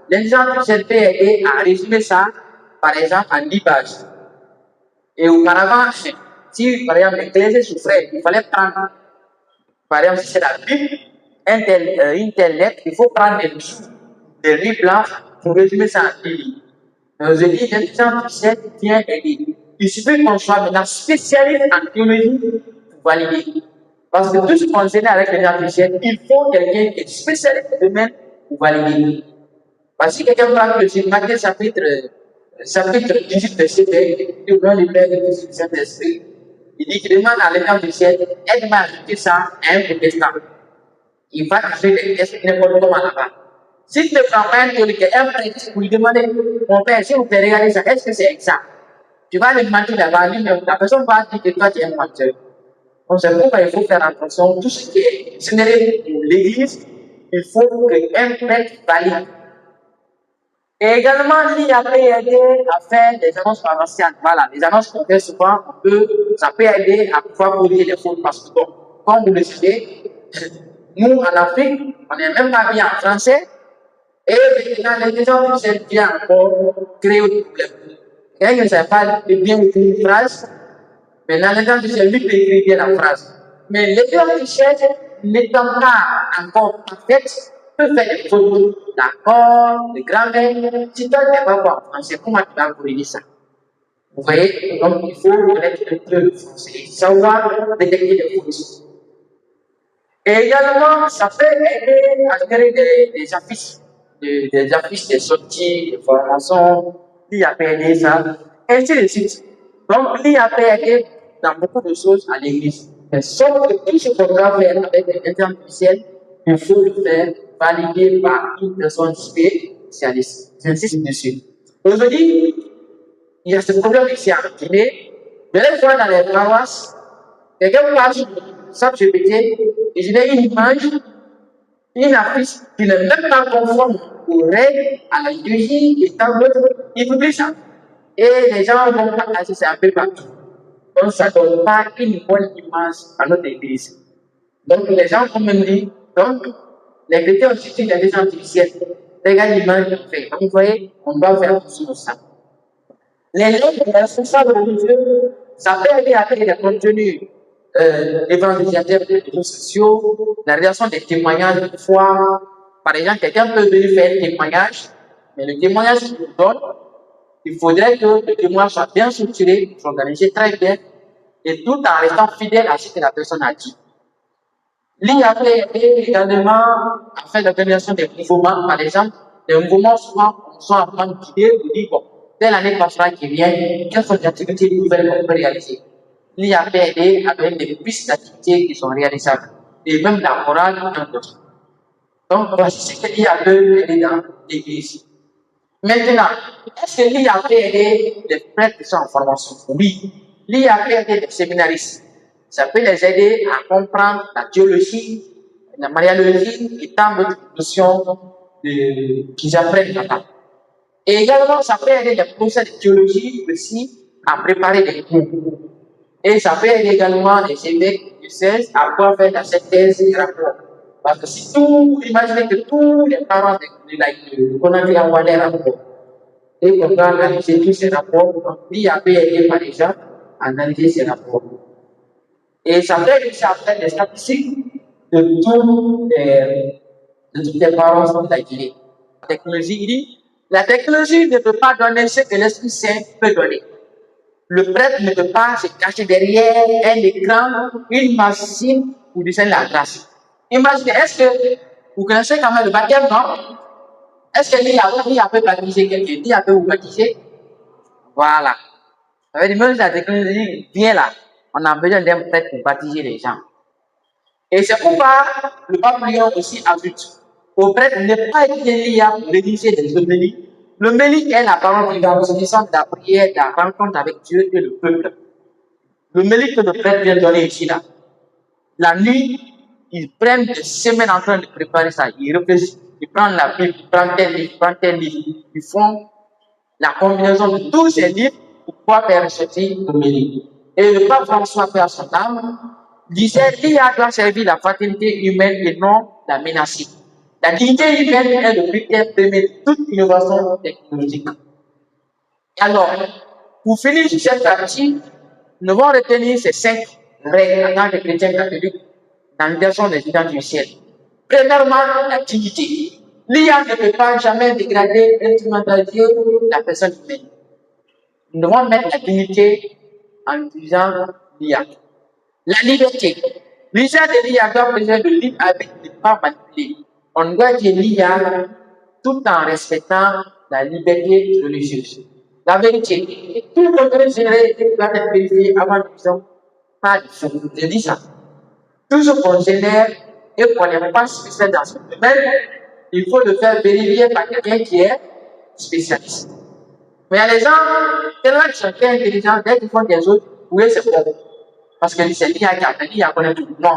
A: l'intelligence artificielle peut aider à résumer ça, par exemple, en 10 pages. Et auparavant, si par exemple l'Ecclésie souffrait, il fallait prendre, par exemple, si c'est la Bible, une telle lettre, il faut prendre des livres blancs pour résumer ça en 10 livres. Donc, je dis, l'intelligence artificielle vient aider. Il suffit qu'on soit maintenant spécialiste en théologie pour valider. Parce que tout ce qu'on enseigne avec l'intelligence artificielle, il faut quelqu'un qui est spécialiste de domaine pour valider. Parce que quelqu'un parle de Matthieu chapitre 18, verset 2, qui ouvre le Père et le Fils et le Saint-Esprit, il dit qu'il demande à l'intelligence artificielle, aide-moi à ajouter ça à un protestant. Il va ajouter des tests n'importe comment là-bas. Si tu ne prends pas un théologue, un prêtre, pour lui demander, mon père, si vous pouvez regarder ça, est-ce que c'est exact? Tu vas lui demander là-bas, la personne va dire que toi tu es un menteur. Donc c'est pourquoi il faut faire attention. Tout ce qui est généré pour l'église, il faut qu'un prêtre valide. Et également, l'IA peut aider à faire des annonces paroissiales. Voilà, les annonces qu'on fait souvent, ça peut aider à pouvoir corriger les fautes parce que, bon, comme vous le savez, Nous, en Afrique, on n'est même pas bien en français. Et maintenant, l'intelligence artificielle vient encore créer des problèmes. Quelqu'un ne sait pas bien écrire une phrase. Maintenant, l'intelligence artificielle lui peut écrire bien la phrase. Mais l'intelligence artificielle, n'étant pas encore parfaite, peut faire des fautes d'accord, de grammaire. Si tu n'es pas bon en français, comment tu vas corriger ça? Vous voyez? Donc, il faut connaître un peu le français, savoir détecter les fautes. Et également, ça peut aider à générer des affiches, des affiches, des sorties, des formations. L'IA peut aider ça, ainsi de suite. Donc, l'IA peut aider dans beaucoup de choses à l'église. Mais sauf que tout ce qu'on doit faire avec l'intelligence artificielle, il faut le faire valider par une personne spécialiste. J'insiste dessus. Aujourd'hui, il y a ce problème ici en Guinée. De la fois dans les paroisses, quelqu'un parle sur ChatGPT et je n'ai une image, une affiche qui n'est même pas conforme aux règles, à la liturgie et tant d'autres. Il publie ça. Et les gens vont partager ça un peu partout. Donc ça ne donne pas une bonne image à notre église. Donc les gens vont me dire, donc les chrétiens utilisent l'intelligence artificielle. Regarde l'image qu'on fait. Donc vous voyez, on doit faire sur ça. Les lettres responsables religieux, ça peut aider à créer des contenus évangélisateurs des réseaux sociaux, la rédaction des témoignages de foi. Par exemple, quelqu'un peut venir faire un témoignage, mais le témoignage qu'il nous donne, il faudrait que le témoignage soit bien structuré, organisé très bien, et tout en restant fidèle à ce que la personne a dit. L'IA peut aider également à faire l'organisation des mouvements. Par exemple, les mouvements souvent sont en train de guider, de dire, bon, telle année pastorale qui vient, quelles sont les activités nouvelles qu'on peut réaliser. L'IA peut aider à donner des pistes d'activités qui sont réalisables, et même la morale dans d'autres. Donc, voici ce que l'IA peut aider dans l'église. Maintenant, est-ce que l'IA peut aider les prêtres qui sont en formation? Oui. L'IA peut aider les séminaristes. Ça peut les aider à comprendre la théologie, la mariologie et tant d'autres notions qu'ils apprennent là-bas. Et également, ça peut aider les professeurs de théologie aussi à préparer des cours. Et ça peut aider également les évêques du 16 à pouvoir faire la synthèse des rapports. Parce que si tout, imaginez que tous les parents de Conakry envoient les rapports. Et qu'on doit analyser tous ces rapports, donc l'IA peut aider par exemple à analyser ces rapports. Et ça peut aider à faire des statistiques de toutes les parents de la Guinée. La technologie, il dit, la technologie ne peut pas donner ce que l'Esprit Saint peut donner. Le prêtre ne peut pas se cacher derrière un écran, une machine pour descendre la grâce. Imaginez, est-ce que vous connaissez quand même le baptême, non? Est-ce que l'IA peut baptiser quelqu'un? L'IA peut vous baptiser? Voilà. Ça veut dire, même si la technologie vient là, on a besoin d'un prêtre pour baptiser les gens. Et c'est pourquoi le pape Léon aussi ajoute au prêtre ne pas utiliser l'IA pour rédiger des homélies. L'homélie est la parole d'évangélisation, de la prière, de la rencontre avec Dieu et le peuple. L'homélie que le prêtre vient donner ici là. La nuit, ils prennent des semaines en train de préparer ça. Ils réfléchissent, ils prennent la Bible, ils prennent tel livre, ils prennent tel livre. Ils font la combinaison de tous ces livres pour pouvoir faire ressortir l'homélie. Et le pape François, Père son âme, disait l'IA doit servir la fraternité humaine et non la menacer. La dignité humaine est le critère premier de toute innovation technologique. Alors, pour finir sur cette partie, nous allons retenir ces 5 règles en tant que chrétiens catholiques dans l'utilisation des identités artificielles. Premièrement, la dignité. L'IA ne peut pas jamais dégrader, instrumentaliser la personne humaine. Nous devons mettre la dignité en utilisant l'IA. La liberté. L'usage de l'IA doit préserver le libre arbitre, ne pas manipuler. On doit dire l'IA tout en respectant la liberté religieuse. La vérité. Tout le contenu généré doit être vérifié avant l'utilisation par je dis ça. Tout ce qu'on génère et qu'on n'est pas spécial dans ce domaine, il faut le faire vérifier par quelqu'un qui est spécialiste. Mais il y a les gens, tellement qu'ils sont très intelligents, dès qu'ils font des autres, oui, c'est bon. Parce que c'est l'IA qui a appris, il a connaît tout. Non.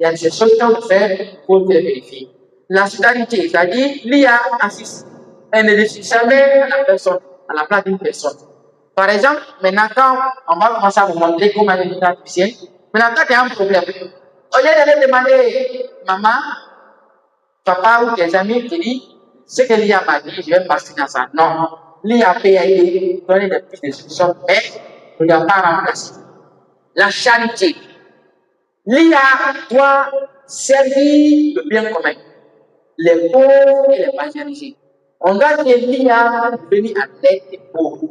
A: Il y a des choses qu'on peut faire pour faire vérifier. La solidarité, c'est-à-dire l'IA assiste. Elle ne décide jamais la personne, à la place d'une personne. Par exemple, maintenant, quand on va commencer à vous montrer comment l'intelligence artificielle, maintenant, quand il y a un problème, Au lieu d'aller demander, maman, papa ou tes amis qui disent, ce que l'IA m'a dit, je vais passer dans ça. Non. L'IA peut aller donner des petites instructions, mais ne doit pas remplacer. La charité. L'IA doit servir le bien commun, les pauvres et les marginalisés. On doit que l'IA venir à l'aide des pauvres.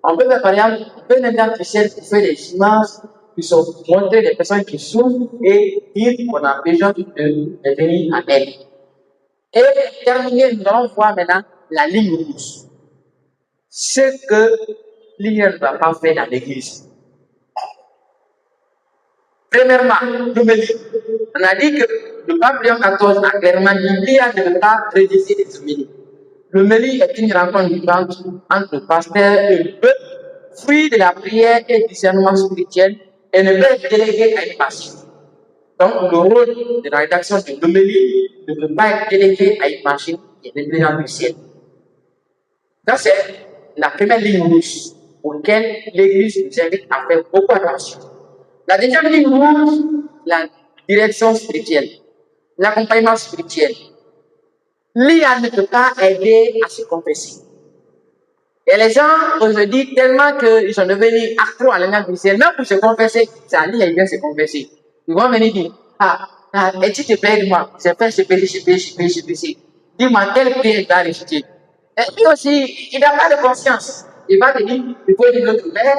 A: On peut faire par exemple un exemple artificiel qui fait des images qui sont montrées des personnes qui souffrent et dire qu'on a besoin de venir à l'aide. Et pour terminer, nous allons voir maintenant la ligne rouge. Ce que l'IA ne va pas faire dans l'église. Premièrement, l'homélie. On a dit que le pape Léon XIV a clairement dit l'IA ne veut pas rédiger des homélies. L'homélie est une rencontre vivante entre le pasteur et le peuple, fruit de la prière et du discernement spirituel, et ne peut être délégué à une machine. Donc, le rôle de la rédaction de l'homélie ne peut pas être délégué à une machine qui est l'intelligence du ciel. Ça, c'est la première ligne rouge auquel l'Église nous invite à faire beaucoup attention. La deuxième ligne rouge, la direction spirituelle, l'accompagnement spirituel. L'IA ne peut pas aider à se confesser. Et les gens aujourd'hui, tellement qu'ils sont devenus accros à l'année du ciel, même pour se confesser, ça l'IA vient se confesser. Ils vont venir dire, et tu te plaît de moi, j'ai fait ce péché. Dis-moi, quelle prière tu as récité. Et lui aussi, il n'a pas de conscience. Il va te dire, il faut dire l'autre mère,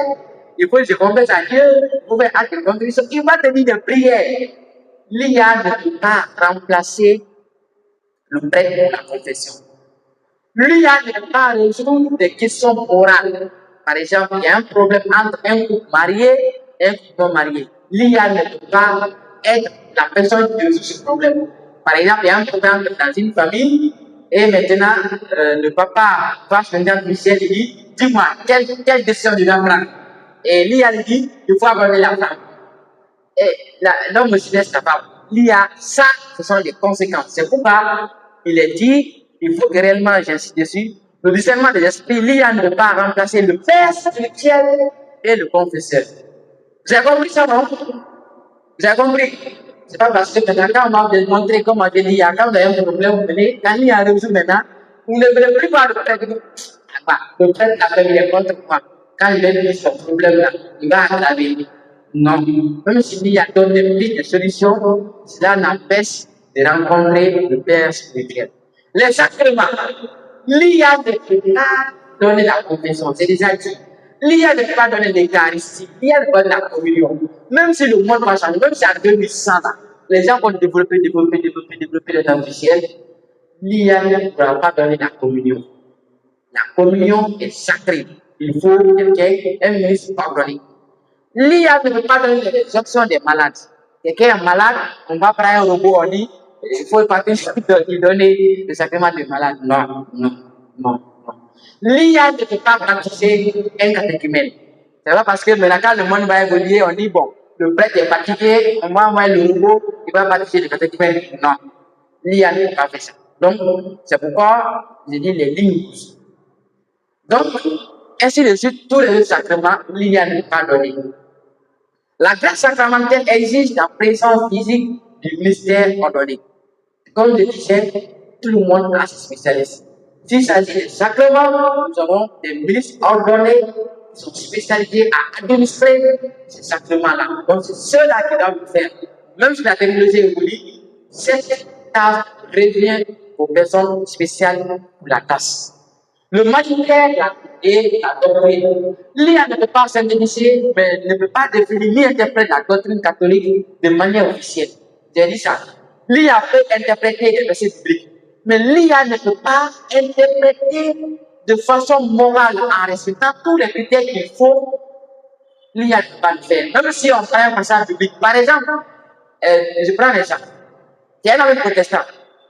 A: il faut que je confesse à Dieu, il faut faire acte de contribution. Il va te dire des prières. L'IA ne peut pas remplacer le prêtre de la confession. L'IA ne peut pas résoudre des questions morales. Par exemple, il y a un problème entre un couple marié et un couple non marié. L'IA ne peut pas être la personne qui résout ce problème. Par exemple, il y a un problème dans une famille et maintenant le papa va se mettre dans le ciel et dit, dis-moi, quelle décision tu dois prendre? Et l'IA lui dit, il faut abandonner la femme. Et l'homme se laisse capable. L'IA, ça, ce sont les conséquences. C'est pourquoi il est dit, il faut que réellement j'insiste dessus, le discernement des esprits, l'IA ne peut pas remplacer le père spirituel et le confesseur. Vous avez compris ça, non? Vous avez compris? C'est pas parce que maintenant, quand on m'a montré comment l'IA, quand vous avez un problème, vous venez, quand l'IA résout maintenant, vous ne voulez plus voir le prêtre. Le prêtre a fait les contre moi. Quand il a vu ce problème-là, il va aggraver. Non. Même s'il y a donné plus de solutions, cela n'empêche de rencontrer le Père spirituel. Les sacrements. L'IA ne peut pas donner la confession, c'est déjà dit. L'IA ne peut pas donner l'Eucharistie, l'IA ne peut pas donner la communion. Même si le monde va changer, même si en 2100, les gens vont développer le temps du ciel, l'IA ne pourra pas donner la communion. La communion est sacrée. Il faut quelqu'un, un ministre pardonné. L'IA ne peut pas donner les options des malades. Quelqu'un est malade, on va prendre un robot, on dit, il faut partir lui donner le sacrement des malades. Non. L'IA ne peut pas baptiser un catéchumène. C'est pas parce que maintenant, quand le monde va évoluer, on dit, bon, le prêtre est fatigué, on va envoyer le robot, il va baptiser le catéchumène. Non. L'IA ne peut pas faire ça. Donc, c'est pourquoi j'ai dit les lignes rouges. Donc, ainsi de suite, tous les sacrements, l'IA ne peut pas donner. La grâce sacramentelle exige la présence physique du mystère ordonné. Comme je disais, tout le monde a ses spécialistes. S'il s'agit de sacrements, nous avons des ministres ordonnés qui sont spécialisés à administrer ces sacrements-là. Donc, c'est ceux-là qui doivent le faire. Même si la technologie évolue, cette tâche revient aux personnes spéciales pour la tâche. Le magistère et la doctrine. L'IA ne peut pas synthétiser, mais ne peut pas définir ni interpréter la doctrine catholique de manière officielle. J'ai dit ça. L'IA peut interpréter des versets bibliques, mais l'IA ne peut pas interpréter de façon morale en respectant tous les critères qu'il faut. L'IA ne peut pas le faire. Même si on prend un passage biblique, par exemple, je prends un exemple. Il y a un homme protestant,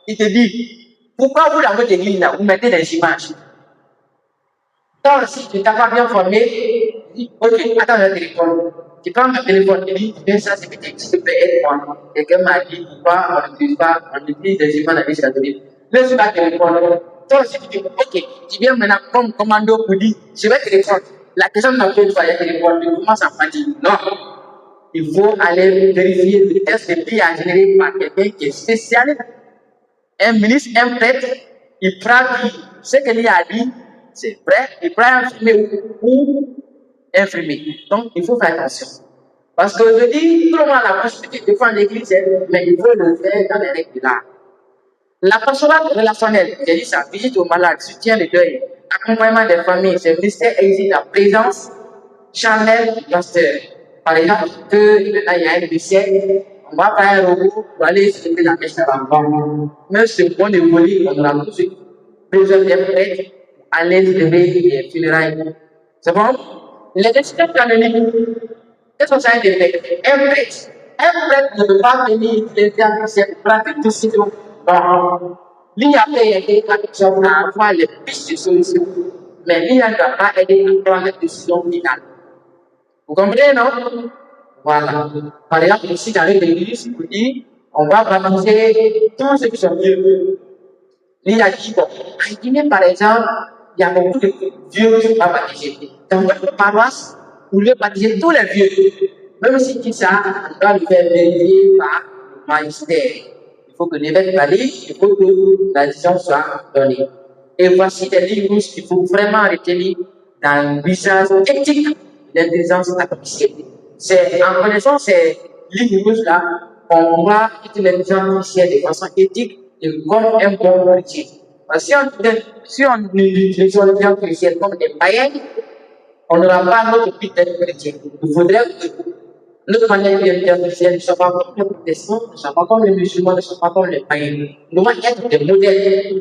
A: il te dit, pourquoi vous, dans votre église, là, vous mettez des images? Donc, si tu n'es pas bien formé, dis, ok, attends, je vais te répondre. Tu prends mon téléphone, tu dis, bien ça, c'est peut-être, s'il te plaît, aide-moi. Quelqu'un m'a dit, pourquoi on utilise des images dans l'église catholique. Laisse-moi te répondre. Toi aussi, tu dis, ok, tu viens maintenant comme commando pour dire, je vais te répondre. La question n'a pas une fois, je te répondre, tu commences à me dire, non. il faut aller vérifier le test de l'IA généré par quelqu'un qui est spécialiste. Un ministre, un prêtre, il prend ce que l'IA a dit, c'est vrai, il prend un filmé ou infirmer. Donc, il faut faire attention. Parce que je dis, tout le monde a la possibilité de faire l'église, mais il faut le faire dans les règles de l'art. La pastorale relationnelle, j'ai dit ça, visite aux malades, soutien le deuil, accompagnement des familles, ce ministère exige la présence charnelle du pasteur. Par exemple, il y a un décès, on va faire un robot pour aller se lever la messe avant. Même si c'est bon de voler, on aura tout de suite besoin d'un prêtre pour aller se lever les funérailles. C'est bon? Les décisions canoniques, qu'est-ce que ça a été fait? Un prêtre ne peut pas venir faire cette pratique de ciseaux. L'IA peut aider à avoir les pistes de solutions, mais l'IA ne doit pas aider à prendre les décisions finales. Vous comprenez, non? Voilà. Par exemple, ici dans l'église, vous dit, on va baptiser tous ceux qui sont vieux. L'IA dit, bon, en Guinée, par exemple, il y a beaucoup de vieux qui sont pas baptisés. Dans votre paroisse, vous voulez baptiser tous les vieux. Même si tout ça, on doit le faire vérifier par le magistère. Il faut que l'évêque valide, il faut que la décision soit donnée. Et voici des livres qu'il faut vraiment retenir dans l'usage éthique de l'intelligence artificielle. C'est en connaissant ces livres-là qu'on pourra utiliser l'intelligence artificielle de façon éthique et comme un bon chrétien. Parce que si on utilise l'intelligence artificielle comme des païens, on n'aura pas notre but d'être chrétien. Il faudrait que notre manière d'intelligence artificielle ne soit pas comme les protestants, ne soit pas comme les musulmans, ne soit pas comme les païens. Nous devons être des modèles.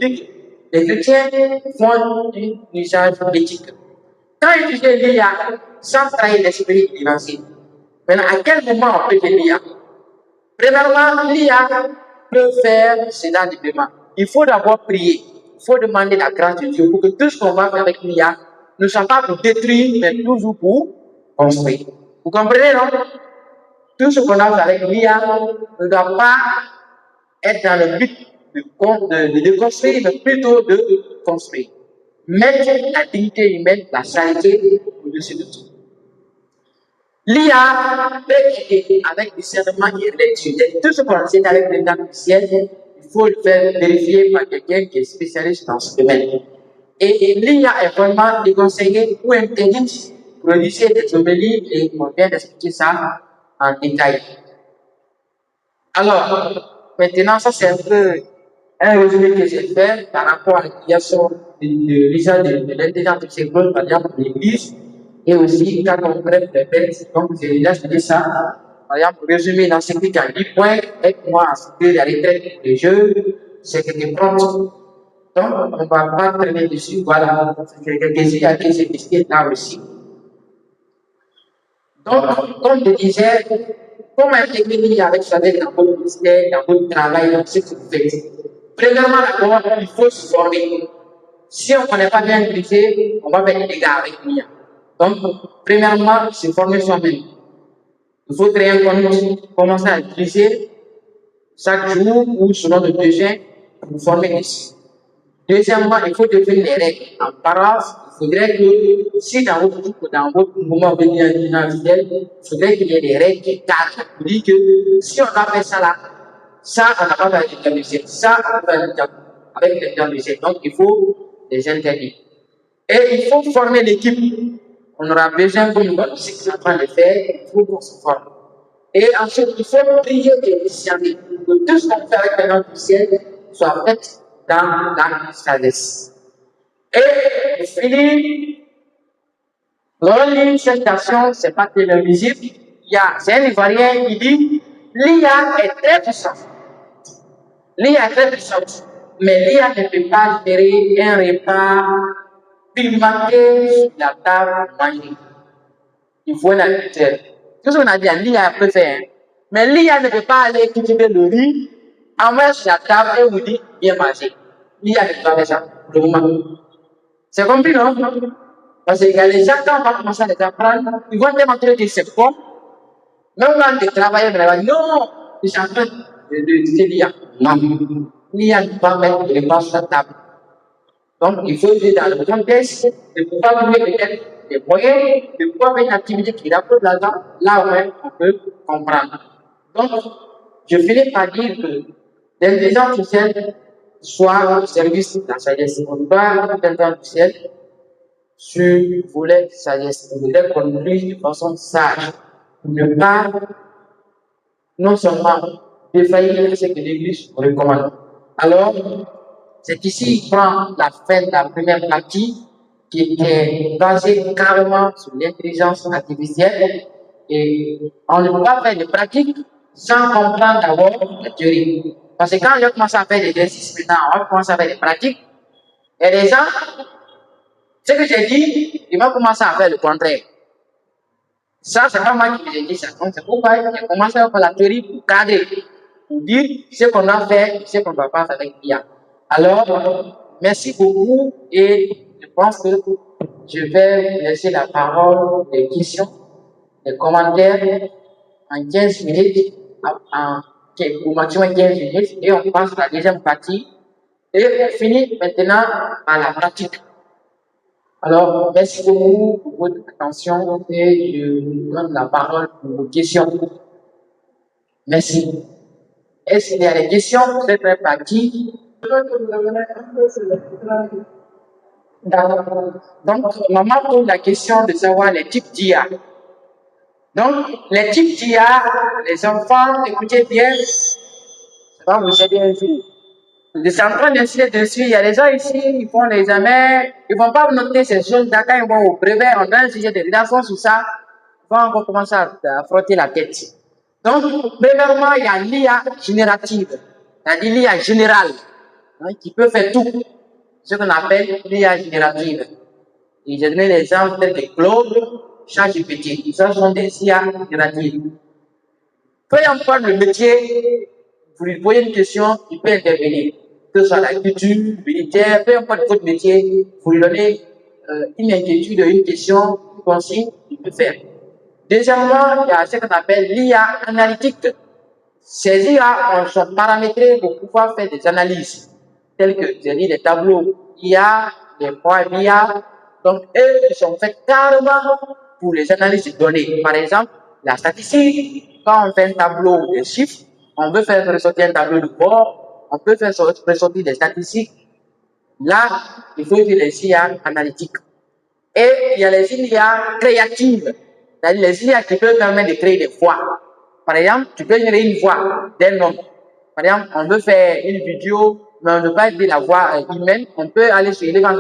A: Les chrétiens font un usage éthique. Quand ils utilisent l'IA sans trahir l'esprit financier, maintenant, à quel moment on peut utiliser l'IA? Premièrement, l'IA peut faire cela librement. Il faut d'abord prier. Il faut demander la grâce de Dieu pour que tout ce qu'on va faire avec l'IA ne soit pas pour détruire, mais toujours pour construire. Vous comprenez, non? Tout ce qu'on a fait avec l'IA ne doit pas être dans le but de déconstruire, mais plutôt de construire. Mettre la dignité humaine, la charité au-dessus de tout. L'IA peut aider avec discernement et lecture. Tout ce qu'on enseigne avec l'intelligence artificielle, il faut le faire vérifier par quelqu'un qui est spécialiste dans ce domaine. Et l'IA est vraiment déconseillée ou interdite pour rédiger des homélies et on vient d'expliquer ça en détail. Alors, maintenant, ça c'est un peu un résumé que j'ai fait par rapport à l'utilisation de l'usage de l'intelligence artificielle, par exemple, pour l'Église. Et aussi, quand on prête des bêtes, donc j'ai déjà dit ça, par exemple, résumé dans ce qui a 10 points, aide-moi à sauver la retraite des jeux, c'est que tu prends. Donc, on ne va pas traîner dessus, voilà, c'est quelques-uns qui s'est discuté là aussi. Donc, comme je disais, comment intégrer l'IA avec ça dans votre ministère, dans votre travail, dans ce que vous faites? Premièrement, d'abord, il faut se former. Si on ne connaît pas bien l'utiliser, on va faire des dégâts avec l'IA. Donc, premièrement, se former soi-même. Il faut créer un compte, commencer à utiliser chaque jour ou selon le besoin pour vous former ici. Deuxièmement, il faut définir les règles. En paroisse, il faudrait que, si dans votre groupe, dans votre mouvement individuel, il faudrait qu'il y ait des règles qui cadrent. Pour dire que si on a fait ça là, ça, on n'a pas fait avec les ça, on va faire avec les donc, il faut les interdire. Et il faut former l'équipe. On aura besoin, comme nous sommes en train de faire, il faut qu'on se forme. Et ensuite, il faut prier et discerner. Que tout ce qu'on fait avec l'intelligence artificielle soit fait dans la sagesse. Et pour finir, l'only cette station, c'est pas télévisible. C'est un Ivoirien qui dit l'IA est très puissante. L'IA est très puissante. Mais l'IA ne peut pas gérer un repas pimenté sur la table manger. Il faut un agriculteur. Tout ce qu'on a dit, l'IA peut faire. Mais l'IA ne peut pas aller cultiver le riz, envoyer sur la table et vous dire bien manger. L'IA ne peut pas faire ça pour le moment. C'est compris, non? Parce que les gens, quand on va commencer à les apprendre, ils vont démontrer que c'est bon. Même quand tu travailles, non, ils sont en train de l'IA. Non. L'IA ne peut pas mettre les repas sur la table. Donc, il faut dire dans le contexte de ne pas trouver peut-être des moyens de pouvoir faire une activité qui rapporte de l'argent, là ouais, on peut comprendre. Donc, je finis par dire que l'intelligence artificielle soit au service de la sagesse. On doit l'intelligence artificielle sur le volet sagesse. On devrait conduire de façon sage pour ne pas non seulement défaillir ce que l'Église recommande. Alors, c'est ici il prend la fin de la première partie qui est basée carrément sur l'intelligence artificielle et on ne peut pas faire de pratique sans comprendre d'abord la théorie. Parce que quand on commence à faire des exercices maintenant, on va commencer à faire des pratiques et les gens, ce que j'ai dit, ils vont commencer à faire le contraire. Ça, c'est pas moi qui vous ai dit ça. Donc, c'est pourquoi j'ai commencé à faire la théorie pour cadrer, pour dire ce qu'on a fait, ce qu'on ne va pas faire avec l'IA. Alors, merci beaucoup et je pense que je vais vous laisser la parole des questions, des commentaires en 15 minutes, au maximum 15 minutes et on passe à la deuxième partie et on finit maintenant par la pratique. Alors, merci beaucoup pour votre attention et je vous donne la parole pour vos questions. Merci. Est-ce qu'il y a des questions pour cette partie? Donc, maman pose la question de savoir les types d'IA. Donc, les types d'IA, les enfants, écoutez bien, ça va vous aider un jour. Je suis en train d'insister dessus. Il y a des gens ici, ils font l'examen, ils ne vont pas noter ces choses-là. Quand ils vont au brevet, on donne un sujet de rédaction sur ça, ils vont encore commencer à frotter la tête. Donc, premièrement, il y a l'IA générative, c'est-à-dire l'IA générale, hein, qui peut faire tout, ce qu'on appelle l'IA générative. Et j'ai donné l'exemple tels que Claude, ChatGPT. Ça sont des IA génératives. Peu importe le métier, vous lui posez une question, il peut intervenir. Que ce soit l'agriculture, militaire, peu importe votre métier, vous lui donnez une inquiétude, une question, une consigne, il peut faire. Deuxièmement, il y a ce qu'on appelle l'IA analytique. Ces IA sont paramétrés pour pouvoir faire des analyses, telles que, j'ai dit, les tableaux IA, les points IA. Donc, eux, ils sont faits carrément pour les analyses de données. Par exemple, la statistique, quand on fait un tableau de chiffres, on veut faire ressortir un tableau de bord, on peut faire ressortir des statistiques. Là, il faut utiliser les IA analytiques. Et il y a les IA créatives, c'est-à-dire les IA qui peuvent permettre de créer des voix. Par exemple, tu peux générer une voix d'un homme. Par exemple, on veut faire une vidéo, mais on ne veut pas dire la voix humaine. On peut aller sur Eleven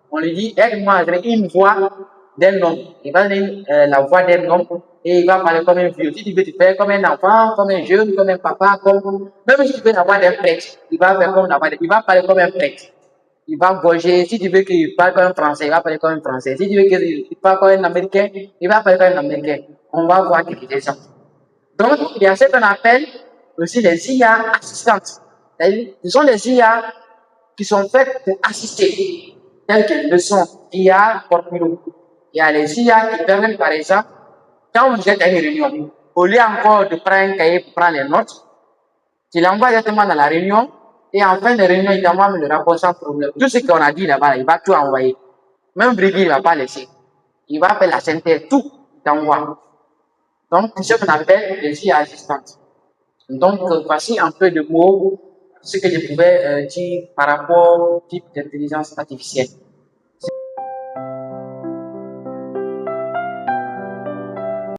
A: on lui dit, aide-moi à générer une voix d'un homme. Il va donner la voix d'un homme et il va parler comme un vieux. Si tu veux te faire comme un enfant, comme un jeune, comme un papa, comme... Même si tu veux la voix d'un prêtre, il va faire comme la voix il va parler comme un prêtre. Il va gauger. Si tu veux qu'il parle comme un français, il va parler comme un français. Si tu veux qu'il parle comme un américain, il va parler comme un américain. On va voir quelques exemples. Donc, il y a ce qu'on appelle aussi les IA assistantes. Ce sont des IA qui sont faites pour assister, telles que le son IA Portmilo. Il y a les IA qui permettent, par exemple, quand vous êtes à une réunion, au lieu encore de prendre un cahier pour prendre les notes, tu l'envoies directement dans la réunion et en fin de réunion, il t'envoie le rapport sans problème. Tout ce qu'on a dit là-bas, il va tout envoyer. Même Brigui, il ne va pas laisser. Il va faire la synthèse, tout, il t'envoie. Donc, c'est ce qu'on appelle les IA assistantes. Donc, voici un peu de mots, ce que je pouvais dire par rapport au type d'intelligence artificielle.